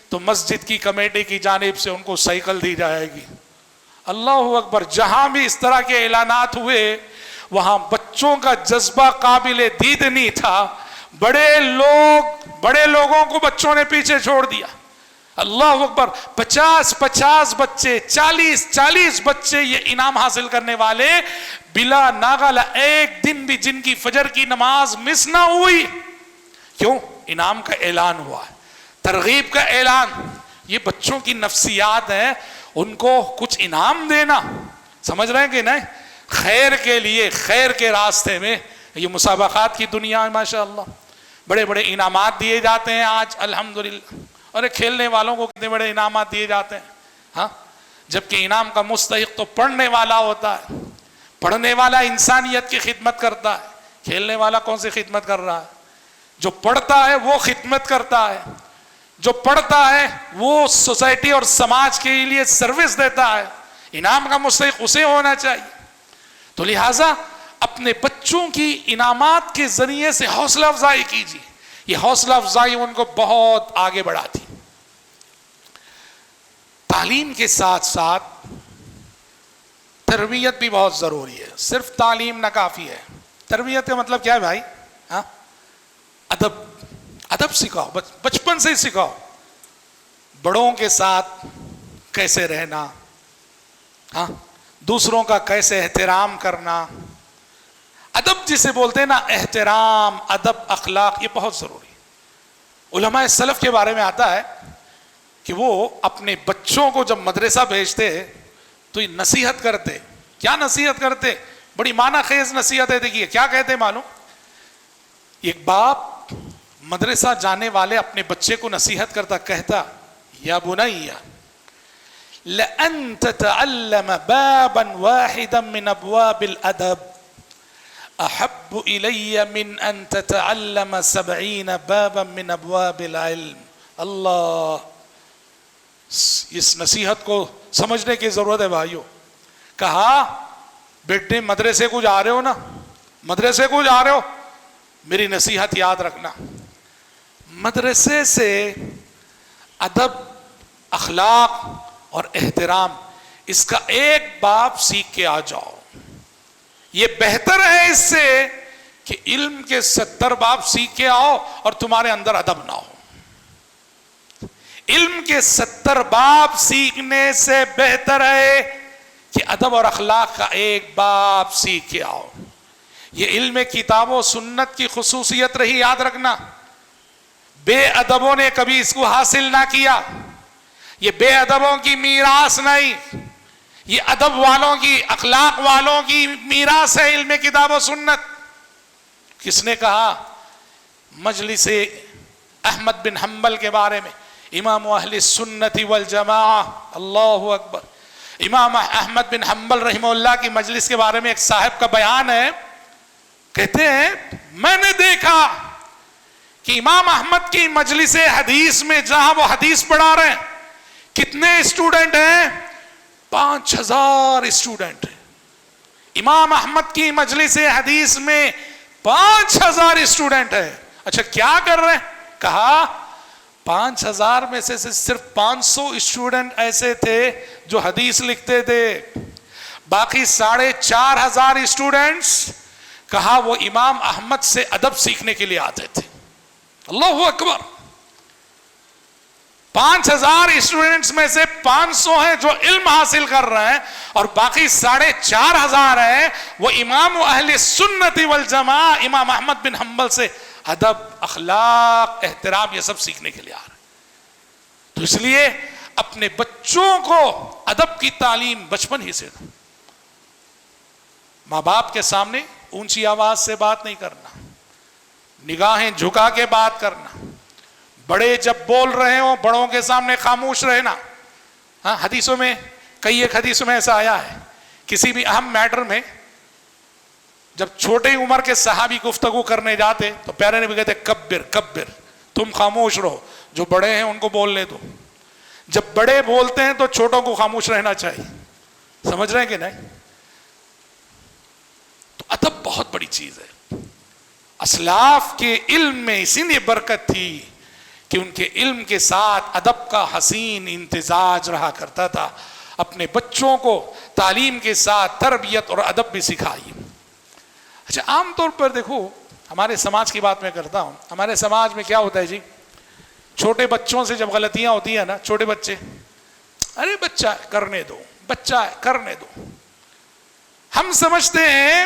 تو مسجد کی کمیٹی کی جانب سے ان کو سائیکل دی جائے گی. اللہ اکبر. جہاں بھی اس طرح کے اعلانات ہوئے وہاں بچوں کا جذبہ قابل دید نہیں تھا. بڑے لوگوں کو بچوں نے پیچھے چھوڑ دیا. اللہ اکبر. 50 بچے، 40 بچے یہ انعام حاصل کرنے والے بلا ناغہ ایک دن بھی جن کی فجر کی نماز مس نہ ہوئی. کیوں؟ انعام کا اعلان ہوا ہے، ترغیب کا اعلان. یہ بچوں کی نفسیات ہیں، ان کو کچھ انعام دینا. سمجھ رہے ہیں کہ نہیں؟ خیر کے لیے، خیر کے راستے میں. یہ مسابقات کی دنیا ہے ماشاءاللہ، بڑے بڑے انعامات دیے جاتے ہیں آج الحمدللہ. اور کھیلنے والوں کو کتنے بڑے انعامات دیے جاتے ہیں. ہاں جبکہ انعام کا مستحق تو پڑھنے والا ہوتا ہے. پڑھنے والا انسانیت کی خدمت کرتا ہے. کھیلنے والا کون سی خدمت کر رہا ہے؟ جو پڑھتا ہے وہ خدمت کرتا ہے. جو پڑھتا ہے وہ سوسائٹی اور سماج کے لیے سروس دیتا ہے. انعام کا مستحق اسے ہونا چاہیے. تو لہٰذا اپنے بچوں کی انعامات کے ذریعے سے حوصلہ افزائی کیجیے. یہ حوصلہ افزائی ان کو بہت آگے بڑھاتی. تعلیم کے ساتھ ساتھ تربیت بھی بہت ضروری ہے. صرف تعلیم نہ کافی ہے. تربیت کا مطلب کیا ہے بھائی؟ ہاں ادب سکھاؤ، بچپن سے ہی سکھاؤ. بڑوں کے ساتھ کیسے رہنا، ہاں دوسروں کا کیسے احترام کرنا. ادب جسے بولتے ہیں نا، احترام، ادب، اخلاق، یہ بہت ضروری. علماء سلف کے بارے میں آتا ہے کہ وہ اپنے بچوں کو جب مدرسہ بھیجتے تو یہ نصیحت کرتے. کیا نصیحت کرتے؟ بڑی معنی خیز نصیحت ہے. دیکھیے کیا کہتے معلوم؟ ایک باپ مدرسہ جانے والے اپنے بچے کو نصیحت کرتا، کہتا یا بنی لأن تتعلم بابا واحدا من ابواب الادب احب الی من ان تتعلم 70 بابا من ابواب العلم. اللہ، اس نصیحت کو سمجھنے کی ضرورت ہے بھائیو. کہا بیٹے مدرسے کو جا رہے ہو نا، مدرسے کو جا رہے ہو، میری نصیحت یاد رکھنا. مدرسے سے ادب، اخلاق اور احترام، اس کا ایک باب سیکھ کے آ جاؤ. یہ بہتر ہے اس سے کہ علم کے 70 باب سیکھ کے آؤ اور تمہارے اندر ادب نہ ہو. علم کے 70 باب سیکھنے سے بہتر ہے کہ ادب اور اخلاق کا ایک باب سیکھ کے آؤ. یہ علم کتاب و سنت کی خصوصیت رہی، یاد رکھنا. بے ادبوں نے کبھی اس کو حاصل نہ کیا. یہ بے ادبوں کی میراث نہیں، یہ ادب والوں کی، اخلاق والوں کی میراث ہے علم کتاب و سنت. کس نے کہا؟ مجلس احمد بن حنبل کے بارے میں، امام اہل سنت والجماعہ. اللہ اکبر. امام احمد بن حنبل رحمہ اللہ کی مجلس کے بارے میں ایک صاحب کا بیان ہے. کہتے ہیں میں نے دیکھا کہ امام احمد کی مجلس حدیث میں جہاں وہ حدیث پڑھا رہے ہیں، کتنے اسٹوڈنٹ ہیں؟ 5000 اسٹوڈنٹ. امام احمد کی مجلس حدیث میں 5000 اسٹوڈنٹ ہیں. اچھا کیا کر رہے ہیں؟ کہا 5000 میں سے صرف 500 اسٹوڈنٹ ایسے تھے جو حدیث لکھتے تھے، باقی 4500 اسٹوڈنٹس کہا وہ امام احمد سے ادب سیکھنے کے لیے آتے تھے. اللہ اکبر. 5000 اسٹوڈنٹس میں سے 500 ہیں جو علم حاصل کر رہے ہیں، اور باقی 4500 ہیں وہ امام اہل سنت والجماعہ امام احمد بن حنبل سے ادب، اخلاق، احترام، یہ سب سیکھنے کے لیے آ رہے ہیں. تو اس لیے اپنے بچوں کو ادب کی تعلیم بچپن ہی سے دو. ماں باپ کے سامنے اونچی آواز سے بات نہیں کرنا، نگاہیں جھکا کے بات کرنا. بڑے جب بول رہے ہوں بڑوں کے سامنے خاموش رہنا. ہاں حدیثوں میں، کئی ایک حدیثوں میں ایسا آیا ہے، کسی بھی اہم میٹر میں جب چھوٹے عمر کے صحابی گفتگو کرنے جاتے تو پیارے نبی کہتے کبر کبر، تم خاموش رہو، جو بڑے ہیں ان کو بولنے دو. جب بڑے بولتے ہیں تو چھوٹوں کو خاموش رہنا چاہیے. سمجھ رہے ہیں کہ نہیں؟ تو ادب بہت بڑی چیز ہے. اسلاف کے علم میں اسی لیے برکت تھی کہ ان کے علم کے ساتھ ادب کا حسین امتزاج رہا کرتا تھا. اپنے بچوں کو تعلیم کے ساتھ تربیت اور ادب بھی سکھائیے. اچھا عام طور پر دیکھو، ہمارے سماج کی بات میں کرتا ہوں. ہمارے سماج میں کیا ہوتا ہے جی، چھوٹے بچوں سے جب غلطیاں ہوتی ہیں نا، چھوٹے بچے، ارے بچہ ہے کرنے دو، بچہ ہے کرنے دو. ہم سمجھتے ہیں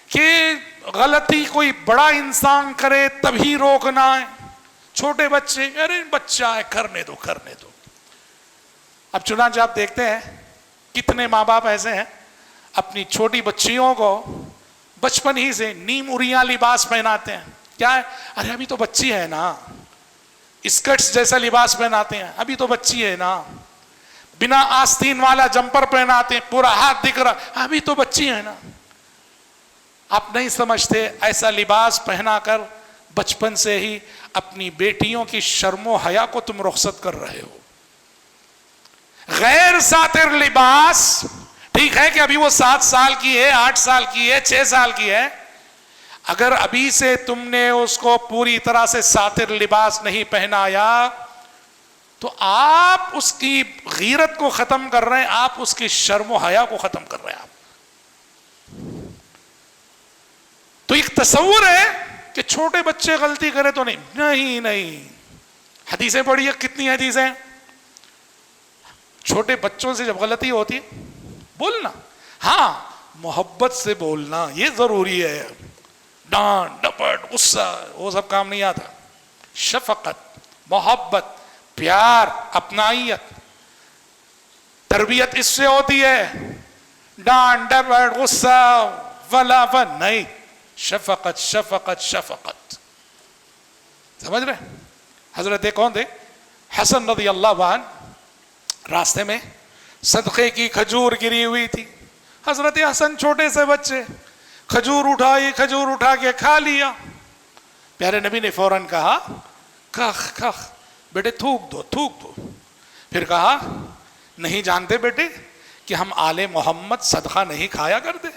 کہ غلطی کوئی بڑا انسان کرے تبھی روکنا ہے. چھوٹے بچے، ارے بچہ ہے کرنے دو کرنے دو. اب چنانچہ آپ دیکھتے ہیں کتنے ماں باپ ایسے ہیں اپنی چھوٹی بچیوں کو بچپن ہی سے نیم اریاں لباس پہناتے ہیں. کیا ہے؟ ارے ابھی تو بچی ہے نا. اسکرٹس جیسا لباس پہناتے ہیں، ابھی تو بچی ہے نا. بنا آستین والا جمپر پہناتے ہیں، پورا ہاتھ دکھ رہا، ابھی تو بچی ہے نا. آپ نہیں سمجھتے ایسا لباس پہنا کر بچپن سے ہی اپنی بیٹیوں کی شرم و حیا کو تم رخصت کر رہے ہو. غیر ساتر لباس، ٹھیک ہے کہ ابھی وہ 7 سال کی ہے، 8 سال کی ہے، 6 سال کی ہے، اگر ابھی سے تم نے اس کو پوری طرح سے ساتر لباس نہیں پہنایا تو آپ اس کی غیرت کو ختم کر رہے ہیں، آپ اس کی شرم و حیا کو ختم کر رہے ہیں. آپ تو ایک تصور ہے کہ چھوٹے بچے غلطی کرے تو نہیں. حدیثیں پڑھیے، کتنی حدیثیں. چھوٹے بچوں سے جب غلطی ہوتی ہے بولنا، ہاں محبت سے بولنا یہ ضروری ہے، ڈانٹ ڈپٹ غصہ وہ سب کام نہیں آتا. شفقت، محبت، پیار، اپنائیت، تربیت اس سے ہوتی ہے. ڈانٹ ڈپٹ غصہ ولاون نہیں، شفقت شفقت شفقت. سمجھ رہے؟ حضرت کون تھے؟ حسن رضی اللہ عنہ، راستے میں صدقے کی کھجور گری ہوئی تھی. حضرت حسن چھوٹے سے بچے، کھجور اٹھائی، کھجور اٹھا کے کھا لیا. پیارے نبی نے فوراً کہا کھخ کھخ بیٹے تھوک دو تھوک دو. پھر کہا نہیں جانتے بیٹے کہ ہم آل محمد صدقہ نہیں کھایا کرتے؟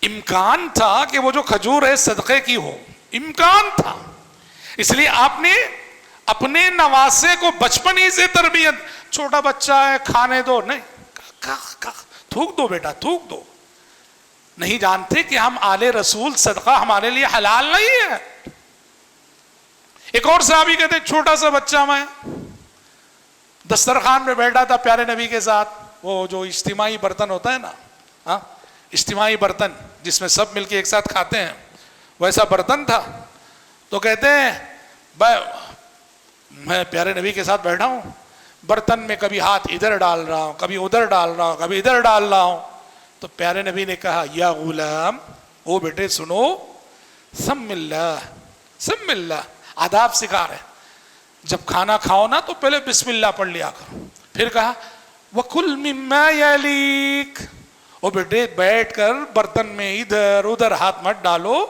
امکان تھا کہ وہ جو کھجور ہے صدقے کی ہو، امکان تھا، اس لیے آپ نے اپنے نواسے کو بچپن ہی سے تربیت، چھوٹا بچہ ہے کھانے دو، نہیں تھوک دو بیٹا تھوک دو. نہیں جانتے کہ ہم آل رسول صدقہ ہمارے لیے حلال نہیں ہے. ایک اور صحابی کہتے چھوٹا سا بچہ میں دسترخوان میں بیٹھا تھا پیارے نبی کے ساتھ، وہ جو اجتماعی برتن ہوتا ہے نا، ہاں اجتماعی برتن جس میں سب مل کے ایک ساتھ کھاتے ہیں، ویسا برتن تھا. تو کہتے ہیں میں پیارے نبی کے ساتھ بیٹھا ہوں، برتن میں کبھی ہاتھ ادھر ڈال رہا ہوں، کبھی ادھر ڈال رہا ہوں، کبھی ادھر ڈال رہا ہوں. تو پیارے نبی نے کہا یا غلام، او بیٹے سنو، سم اللہ سم اللہ، آداب سکھا رہے. جب کھانا کھاؤ نا تو پہلے بسم اللہ پڑھ لیا کرو. پھر کہا وَكُلْ مِمَّا يَلِيكَ، او بیٹے بیٹھ کر برتن میں ادھر ادھر ہاتھ مت ڈالو،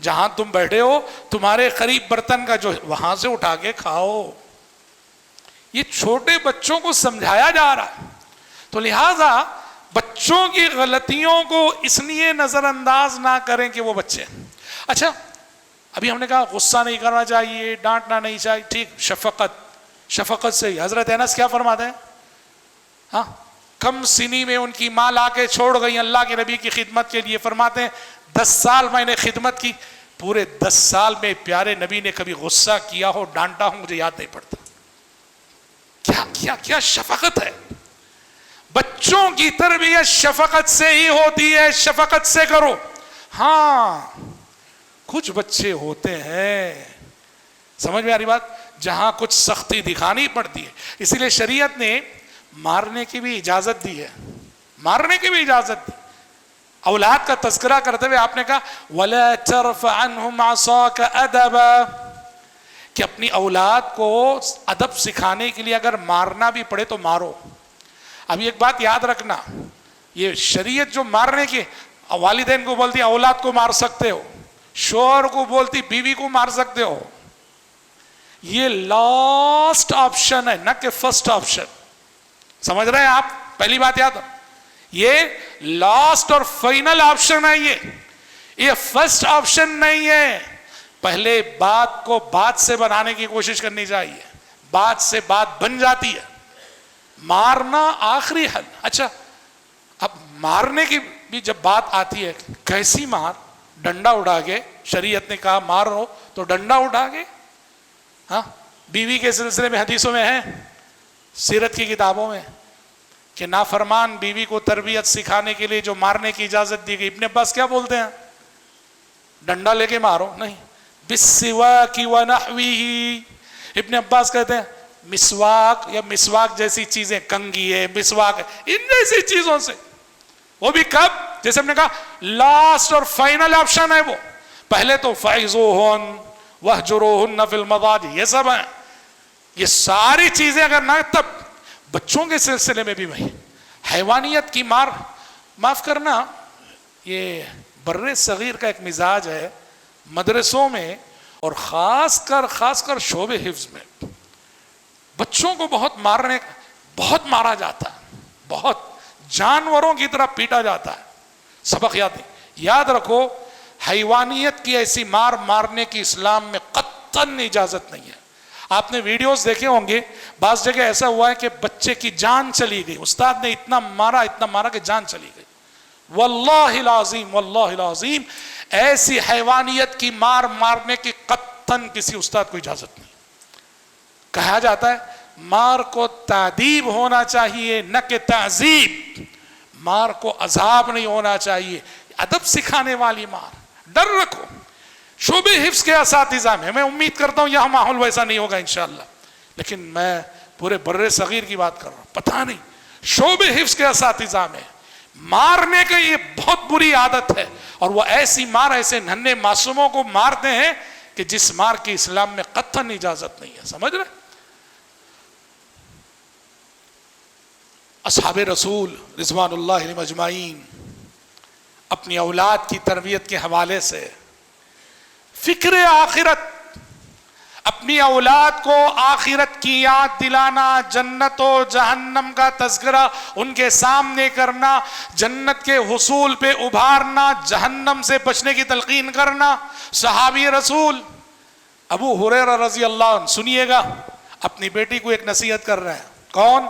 جہاں تم بیٹھے ہو تمہارے قریب برتن کا جو وہاں سے اٹھا کے کھاؤ. یہ چھوٹے بچوں کو سمجھایا جا رہا ہے. تو لہذا بچوں کی غلطیوں کو اس لیے نظر انداز نہ کریں کہ وہ بچے. اچھا ابھی ہم نے کہا غصہ نہیں کرنا چاہیے، ڈانٹنا نہیں چاہیے، ٹھیک. شفقت، شفقت سے ہی حضرت انس کیا فرماتے ہیں؟ ہاں کم سنی میں ان کی ماں لا کے چھوڑ گئی اللہ کے نبی کی خدمت کے لیے. فرماتے ہیں 10 سال میں نے خدمت کی، پورے 10 سال میں پیارے نبی نے کبھی غصہ کیا ہو، ڈانٹا ہو، مجھے یاد نہیں پڑتا. کیا کیا کیا شفقت ہے. بچوں کی تربیت شفقت سے ہی ہوتی ہے، شفقت سے کرو. ہاں کچھ بچے ہوتے ہیں، سمجھ میں آ رہی بات، جہاں کچھ سختی دکھانی پڑتی ہے. اسی لیے شریعت نے مارنے کی بھی اجازت دی ہے، مارنے کی بھی اجازت دی. اولاد کا تذکرہ کرتے ہوئے آپ نے کہا وَلَا تَرْفَ عَنْهُمْ عَصَاكَ أَدَبًا، کہ اپنی اولاد کو ادب سکھانے کے لیے اگر مارنا بھی پڑے تو مارو. اب ایک بات یاد رکھنا، یہ شریعت جو مارنے کی، والدین کو بولتی اولاد کو مار سکتے ہو، شوہر کو بولتی بیوی کو مار سکتے ہو، یہ لاسٹ آپشن ہے نہ کہ فرسٹ آپشن. سمجھ رہے ہیں آپ؟ پہلی بات یاد ہے، یہ لاسٹ اور فائنل آپشن ہے، یہ فرسٹ آپشن نہیں ہے. پہلے بات کو بات سے بنانے کی کوشش کرنی چاہیے، بات سے بات بن جاتی ہے، مارنا آخری حل. اچھا اب مارنے کی بھی جب بات آتی ہے، کیسی مار؟ ڈنڈا اٹھا کے، شریعت نے کہا مارو تو ڈنڈا اٹھا کے. ہاں بیوی کے سلسلے میں حدیثوں میں ہے، سیرت کی کتابوں میں، کہ نافرمان بیوی کو تربیت سکھانے کے لیے جو مارنے کی اجازت دی گئی. ابن عباس کیا بولتے ہیں؟ ڈنڈا لے کے مارو نہیں، بالسواک ونحوہ. ابن عباس کہتے ہیں مسواک یا مسواک جیسی چیزیں، کنگھی ہے، مسواک ہے، ان جیسی چیزوں سے. وہ بھی کب؟ جیسے ہم نے کہا لاسٹ اور فائنل آپشن ہے وہ. پہلے تو فعظوہن وہجروہن فی المضاجع، یہ سب ہیں، یہ ساری چیزیں اگر نہ، تب بچوں کے سلسلے میں بھی وہی حیوانیت کی مار. معاف کرنا، یہ بر صغیر کا ایک مزاج ہے مدرسوں میں، اور خاص کر شعبہ حفظ میں بچوں کو بہت مارا جاتا ہے، بہت جانوروں کی طرح پیٹا جاتا ہے. سبق یاد رکھو، حیوانیت کی ایسی مارنے کی اسلام میں قطعاً اجازت نہیں ہے. آپ نے ویڈیوز دیکھے ہوں گے، بعض جگہ ایسا ہوا ہے کہ بچے کی جان چلی گئی، استاد نے اتنا مارا کہ جان چلی گئی. واللہ العظیم ایسی حیوانیت کی مارنے کی قطعاً کسی استاد کو اجازت نہیں. کہا جاتا ہے مار کو تعذیب ہونا چاہیے نہ کہ تعذیب. مار کو عذاب نہیں ہونا چاہیے، ادب سکھانے والی مار. ڈر رکھو. شعبہ حفظ کے اساتذہ میں امید کرتا ہوں یہاں ماحول ویسا نہیں ہوگا انشاءاللہ، لیکن میں پورے بر صغیر کی بات کر رہا ہوں. پتہ نہیں شعبہ حفظ کے اساتذہ میں مارنے کا یہ بہت بری عادت ہے، اور وہ ایسی مار ایسے ننھے معصوموں کو مارتے ہیں کہ جس مار کی اسلام میں قطعاً اجازت نہیں ہے. سمجھ رہے؟ اصحاب رسول رضوان اللہ علیہم اجمعین اپنی اولاد کی تربیت کے حوالے سے فکر آخرت، اپنی اولاد کو آخرت کی یاد دلانا، جنت و جہنم کا تذکرہ ان کے سامنے کرنا، جنت کے حصول پہ ابھارنا، جہنم سے بچنے کی تلقین کرنا. صحابی رسول ابو ہریرہ رضی اللہ عنہ، سنیے گا، اپنی بیٹی کو ایک نصیحت کر رہے ہیں. کون؟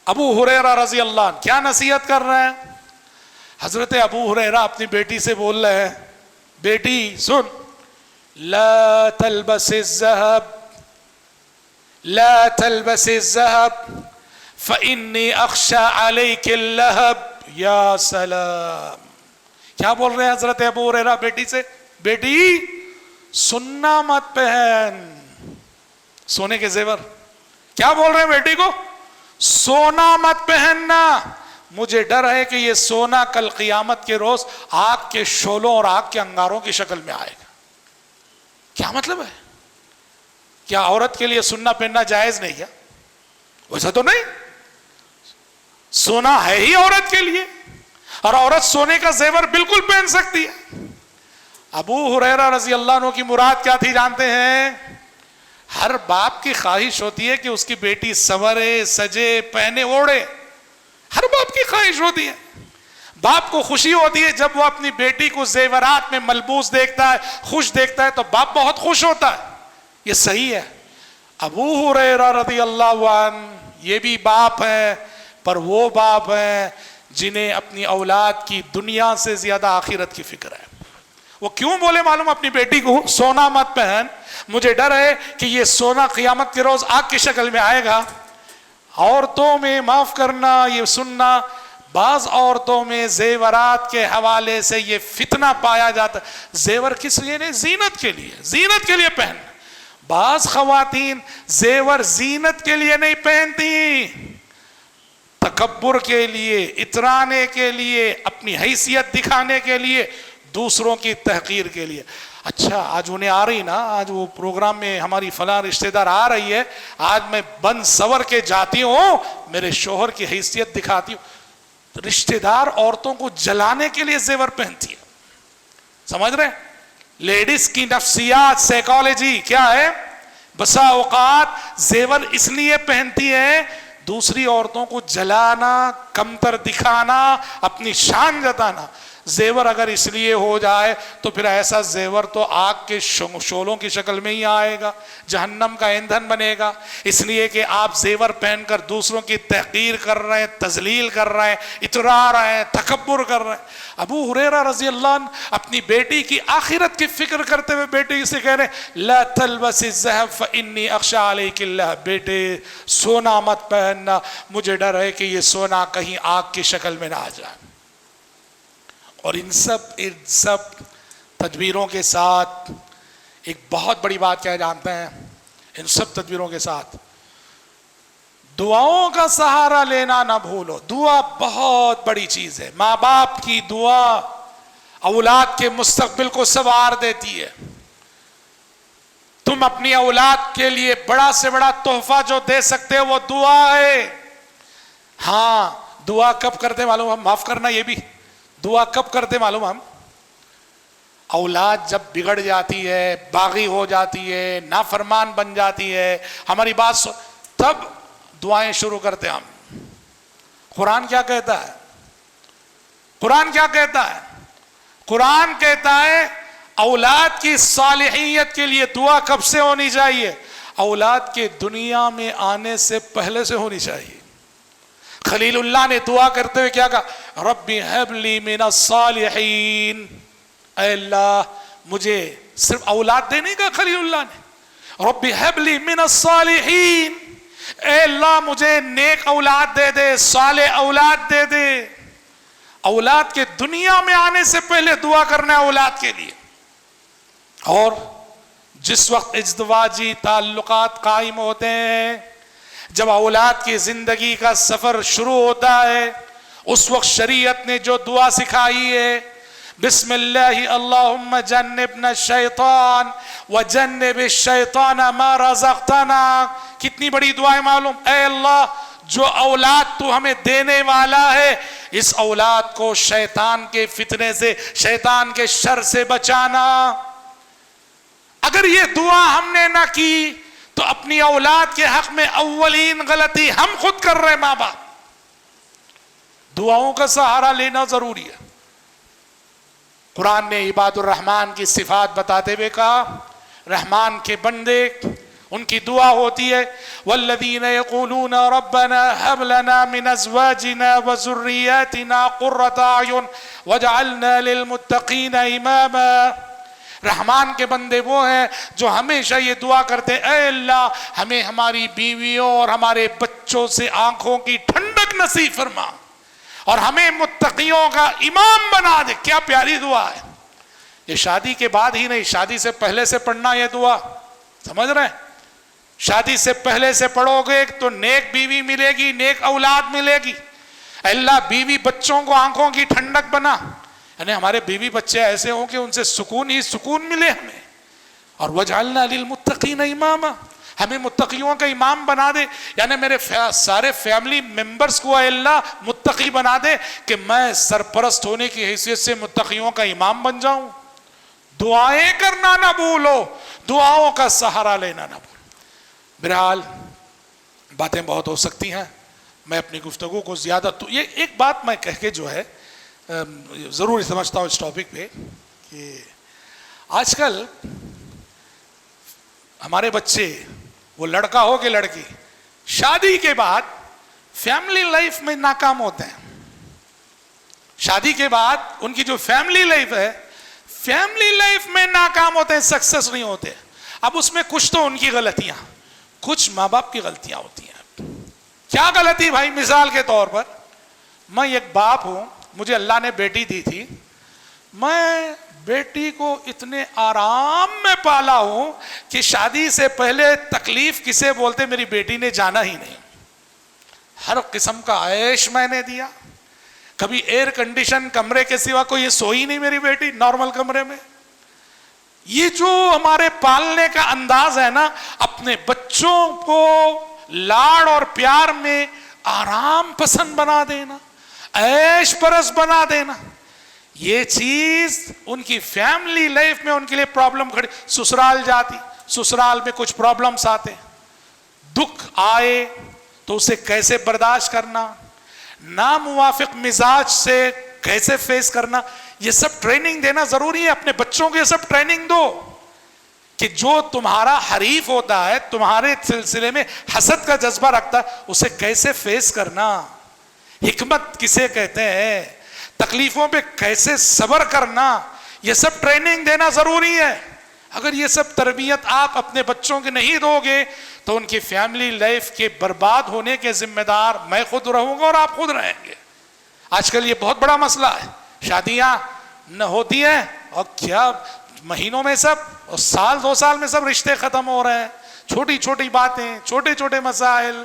ابو ہریرہ رضی اللہ عنہ. کیا نصیحت کر رہے ہیں؟ حضرت ابو ہریرہ اپنی بیٹی سے بول رہے ہیں، بیٹی سن، لا تلبس الذهب لا تلبس الذهب فإني أخشى عليك اللهب. یا سلام. کیا بول رہے ہیں حضرت ابو ہریرہ بیٹی سے؟ بیٹی سننا مت پہن سونے کے زیور. کیا بول رہے ہیں بیٹی کو؟ سونا مت پہننا، مجھے ڈر ہے کہ یہ سونا کل قیامت کے روز آگ کے شعلوں اور آگ کے انگاروں کی شکل میں آئے گا. کیا مطلب ہے؟ کیا عورت کے لیے سننا پہننا جائز نہیں ہے؟ ویسا تو نہیں، سونا ہے ہی عورت کے لیے، اور عورت سونے کا زیور بالکل پہن سکتی ہے. ابو ہریرہ رضی اللہ عنہ کی مراد کیا تھی جانتے ہیں؟ ہر باپ کی خواہش ہوتی ہے کہ اس کی بیٹی سنورے، سجے، پہنے، اوڑھے. ہر باپ کی خواہش ہوتی ہے. باپ کو خوشی ہوتی ہے جب وہ اپنی بیٹی کو زیورات میں ملبوس دیکھتا ہے، خوش دیکھتا ہے، تو باپ بہت خوش ہوتا ہے. یہ صحیح ہے. ابو ہریرہ رضی اللہ عنہ یہ بھی باپ ہیں، پر وہ باپ ہیں جنہیں اپنی اولاد کی دنیا سے زیادہ آخرت کی فکر ہے. وہ کیوں بولے معلوم؟ اپنی بیٹی کو سونا مت پہن، مجھے ڈر ہے کہ یہ سونا قیامت کے روز آگ کی شکل میں آئے گا. عورتوں میں معاف کرنا، یہ سننا، بعض عورتوں میں زیورات کے حوالے سے یہ فتنہ پایا جاتا ہے. زیور کس لیے نہیں؟ زینت کے لیے، زینت کے لیے پہن. بعض خواتین زیور زینت کے لیے نہیں پہنتی، تکبر کے لیے، اترانے کے لیے، اپنی حیثیت دکھانے کے لیے، دوسروں کی تحقیر کے لیے. اچھا آج انہیں آ رہی نا، آج وہ پروگرام میں ہماری فلاں رشتہ دار آ رہی ہے، آج میں بند سور کے جاتی ہوں، میرے شوہر کی حیثیت دکھاتی ہوں. رشتہ دار عورتوں کو جلانے کے لیے زیور پہنتی ہے. سمجھ رہے؟ لیڈیز کی نفسیات، سائیکالوجی کیا ہے؟ بسا اوقات زیور اس لیے پہنتی ہے دوسری عورتوں کو جلانا، کمتر دکھانا، اپنی شان جتانا. زیور اگر اس لیے ہو جائے تو پھر ایسا زیور تو آگ کے شعلوں کی شکل میں ہی آئے گا، جہنم کا ایندھن بنے گا. اس لیے کہ آپ زیور پہن کر دوسروں کی تحقیر کر رہے ہیں، تذلیل کر رہے ہیں، اترا رہے ہیں، تکبر کر رہے ہیں. ابو ہریرہ رضی اللہ عنہ اپنی بیٹی کی آخرت کی فکر کرتے ہوئے بیٹی سے کہہ رہے ہیں، لا تلبس الذهب فإني أخشى عليك اللهب. بیٹے سونا مت پہننا، مجھے ڈر ہے کہ یہ سونا کہیں آگ کی شکل میں نہ آ جائے. اور ان سب تدبیروں کے ساتھ ایک بہت بڑی بات کیا جانتے ہیں؟ ان سب تدبیروں کے ساتھ دعاؤں کا سہارا لینا نہ بھولو. دعا بہت بڑی چیز ہے. ماں باپ کی دعا اولاد کے مستقبل کو سنوار دیتی ہے. تم اپنی اولاد کے لیے بڑا سے بڑا تحفہ جو دے سکتے ہو وہ دعا ہے. ہاں دعا کب کرتے معلوم؟ ہم معاف کرنا، یہ بھی دعا کب کرتے معلوم؟ ہم اولاد جب بگڑ جاتی ہے، باغی ہو جاتی ہے، نافرمان بن جاتی ہے، ہماری بات تب دعائیں شروع کرتے ہم. قرآن کیا کہتا ہے؟ قرآن کیا کہتا ہے؟ قرآن کہتا ہے اولاد کی صالحیت کے لیے دعا کب سے ہونی چاہیے؟ اولاد کے دنیا میں آنے سے پہلے سے ہونی چاہیے. خلیل اللہ نے دعا کرتے ہوئے کیا کہا؟ رب ہب لی من الصالحین. اے اللہ مجھے صرف اولاد دینے کا خلیل اللہ نے، رب ہب لی من الصالحین، اے اللہ مجھے نیک اولاد دے دے، صالح اولاد دے دے۔ اولاد کے دنیا میں آنے سے پہلے دعا کرنا ہے اولاد کے لیے۔ اور جس وقت ازدواجی تعلقات قائم ہوتے ہیں، جب اولاد کی زندگی کا سفر شروع ہوتا ہے، اس وقت شریعت نے جو دعا سکھائی ہے، بسم اللہ اللہم جنبنا الشیطان وجنب الشیطان ما رزقتنا، کتنی بڑی دعا ہے معلوم؟ اے اللہ جو اولاد تو ہمیں دینے والا ہے، اس اولاد کو شیطان کے فتنے سے، شیطان کے شر سے بچانا۔ اگر یہ دعا ہم نے نہ کی تو اپنی اولاد کے حق میں اولین غلطی ہم خود کر رہے ہیں۔ ماں باپ دعاؤں کا سہارا لینا ضروری ہے۔ قرآن نے عباد الرحمن کی صفات بتاتے ہوئے کہا، رحمان کے بندے ان کی دعا ہوتی ہے والذین یقولون ربنا هب لنا من ازواجنا وذریاتنا قرۃ اعین واجعلنا للمتقین اماما۔ رحمان کے بندے وہ ہیں جو ہمیشہ یہ دعا کرتے ہیں، اے اللہ ہمیں ہماری بیویوں اور ہمارے بچوں سے آنکھوں کی ٹھنڈک نصیب فرما اور ہمیں متقیوں کا امام بنا دے۔ کیا پیاری دعا ہے! یہ شادی کے بعد ہی نہیں، شادی سے پہلے سے پڑھنا یہ دعا، سمجھ رہے ہیں؟ شادی سے پہلے سے پڑھو گے تو نیک بیوی ملے گی، نیک اولاد ملے گی۔ اللہ بیوی بچوں کو آنکھوں کی ٹھنڈک بنا، یعنی ہمارے بیوی بچے ایسے ہوں کہ ان سے سکون ہی سکون ملے ہمیں۔ اور وجعلنا للمتقین اماما، ہمیں متقیوں کا امام بنا دے، یعنی میرے سارے فیملی ممبرز کو اے اللہ متقی بنا دے کہ میں سرپرست ہونے کی حیثیت سے متقیوں کا امام بن جاؤں۔ دعائیں کرنا نہ بھولو، دعاؤں کا سہارا لینا نہ بھولو۔ بہرحال باتیں بہت ہو سکتی ہیں، میں اپنی گفتگو کو زیادہ تو یہ ایک بات میں کہہ کے جو ہے ضروری سمجھتا ہوں اس ٹاپک پہ کہ آج کل ہمارے بچے، وہ لڑکا ہو کہ لڑکی، شادی کے بعد فیملی لائف میں ناکام ہوتے ہیں۔ شادی کے بعد ان کی جو فیملی لائف ہے، فیملی لائف میں ناکام ہوتے ہیں، سکسس نہیں ہوتے۔ اب اس میں کچھ تو ان کی غلطیاں، کچھ ماں باپ کی غلطیاں ہوتی ہیں۔ کیا غلطی بھائی؟ مثال کے طور پر میں ایک باپ ہوں، مجھے اللہ نے بیٹی دی تھی، میں بیٹی کو اتنے آرام میں پالا ہوں کہ شادی سے پہلے تکلیف کسے بولتے میری بیٹی نے جانا ہی نہیں۔ ہر قسم کا عیش میں نے دیا، کبھی ایئر کنڈیشن کمرے کے سوا کوئی یہ سوئی نہیں میری بیٹی نارمل کمرے میں۔ یہ جو ہمارے پالنے کا انداز ہے نا، اپنے بچوں کو لاڑ اور پیار میں آرام پسند بنا دینا، عیش پرست بنا دینا، یہ چیز ان کی فیملی لائف میں ان کے لیے پرابلم کھڑی۔ سسرال جاتی، سسرال میں کچھ پرابلمس آتے، دکھ آئے تو اسے کیسے برداشت کرنا، ناموافق مزاج سے کیسے فیس کرنا، یہ سب ٹریننگ دینا ضروری ہے۔ اپنے بچوں کو یہ سب ٹریننگ دو کہ جو تمہارا حریف ہوتا ہے، تمہارے سلسلے میں حسد کا جذبہ رکھتا ہے، اسے کیسے فیس کرنا، حکمت کسے کہتے ہیں، تکلیفوں پہ کیسے صبر کرنا، یہ سب ٹریننگ دینا ضروری ہے۔ اگر یہ سب تربیت آپ اپنے بچوں کے نہیں دو گے تو ان کی فیملی لائف کے برباد ہونے کے ذمہ دار میں خود رہوں گا اور آپ خود رہیں گے۔ آج کل یہ بہت بڑا مسئلہ ہے، شادیاں نہ ہوتی ہیں اور کیا مہینوں میں سب، اور سال دو سال میں سب رشتے ختم ہو رہے ہیں، چھوٹی چھوٹی باتیں، چھوٹے چھوٹے مسائل،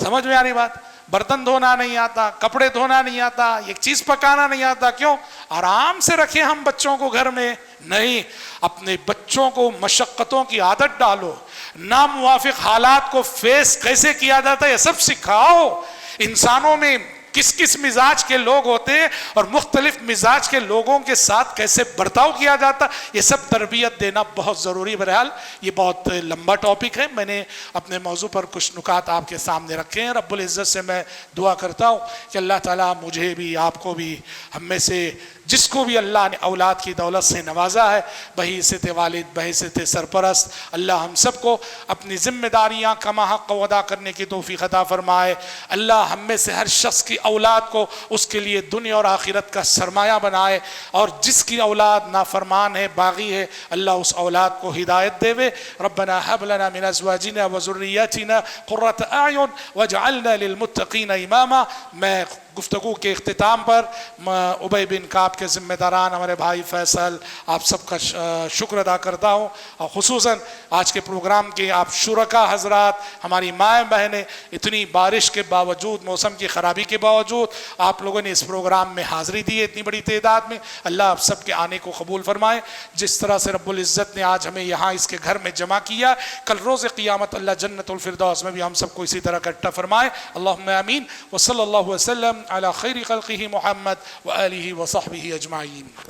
سمجھ میں آ رہی بات؟ برتن دھونا نہیں آتا، کپڑے دھونا نہیں آتا، ایک چیز پکانا نہیں آتا، کیوں؟ آرام سے رکھیں ہم بچوں کو گھر میں؟ نہیں، اپنے بچوں کو مشقتوں کی عادت ڈالو، ناموافق حالات کو فیس کیسے کیا جاتا ہے یہ سب سکھاؤ۔ انسانوں میں کس کس مزاج کے لوگ ہوتے ہیں اور مختلف مزاج کے لوگوں کے ساتھ کیسے برتاؤ کیا جاتا، یہ سب تربیت دینا بہت ضروری ہے۔ بہرحال یہ بہت لمبا ٹاپک ہے، میں نے اپنے موضوع پر کچھ نکات آپ کے سامنے رکھے ہیں۔ رب العزت سے میں دعا کرتا ہوں کہ اللہ تعالیٰ مجھے بھی، آپ کو بھی، ہم میں سے جس کو بھی اللہ نے اولاد کی دولت سے نوازا ہے، بحیثیت والد، بحیثیت سرپرست، اللہ ہم سب کو اپنی ذمہ داریاں کما حق ادا کرنے کی توفیق عطا فرمائے۔ اللہ ہم میں سے ہر شخص کی اولاد کو اس کے لیے دنیا اور آخرت کا سرمایہ بنائے، اور جس کی اولاد نافرمان ہے، باغی ہے، اللہ اس اولاد کو ہدایت دے وے۔ ربنا هب لنا من ازواجنا وذرياتنا قرة اعین واجعلنا للمتقین اماما۔ میں گفتگو کے اختتام پر ابی بن کعب کے ذمہ داران ہمارے بھائی فیصل، آپ سب کا شکر ادا کرتا ہوں، اور خصوصاً آج کے پروگرام کے آپ شرکا حضرات، ہماری مائیں بہنیں، اتنی بارش کے باوجود، موسم کی خرابی کے باوجود آپ لوگوں نے اس پروگرام میں حاضری دی ہے اتنی بڑی تعداد میں، اللہ آپ سب کے آنے کو قبول فرمائے۔ جس طرح سے رب العزت نے آج ہمیں یہاں اس کے گھر میں جمع کیا، کل روز قیامت اللہ جنت الفردوس میں بھی ہم سب کو اسی طرح اکٹھا فرمائے، اللہم آمین۔ وصلی اللہ وسلم علی خیر خلقہ محمد وآلہ وصحبہ اجمعین۔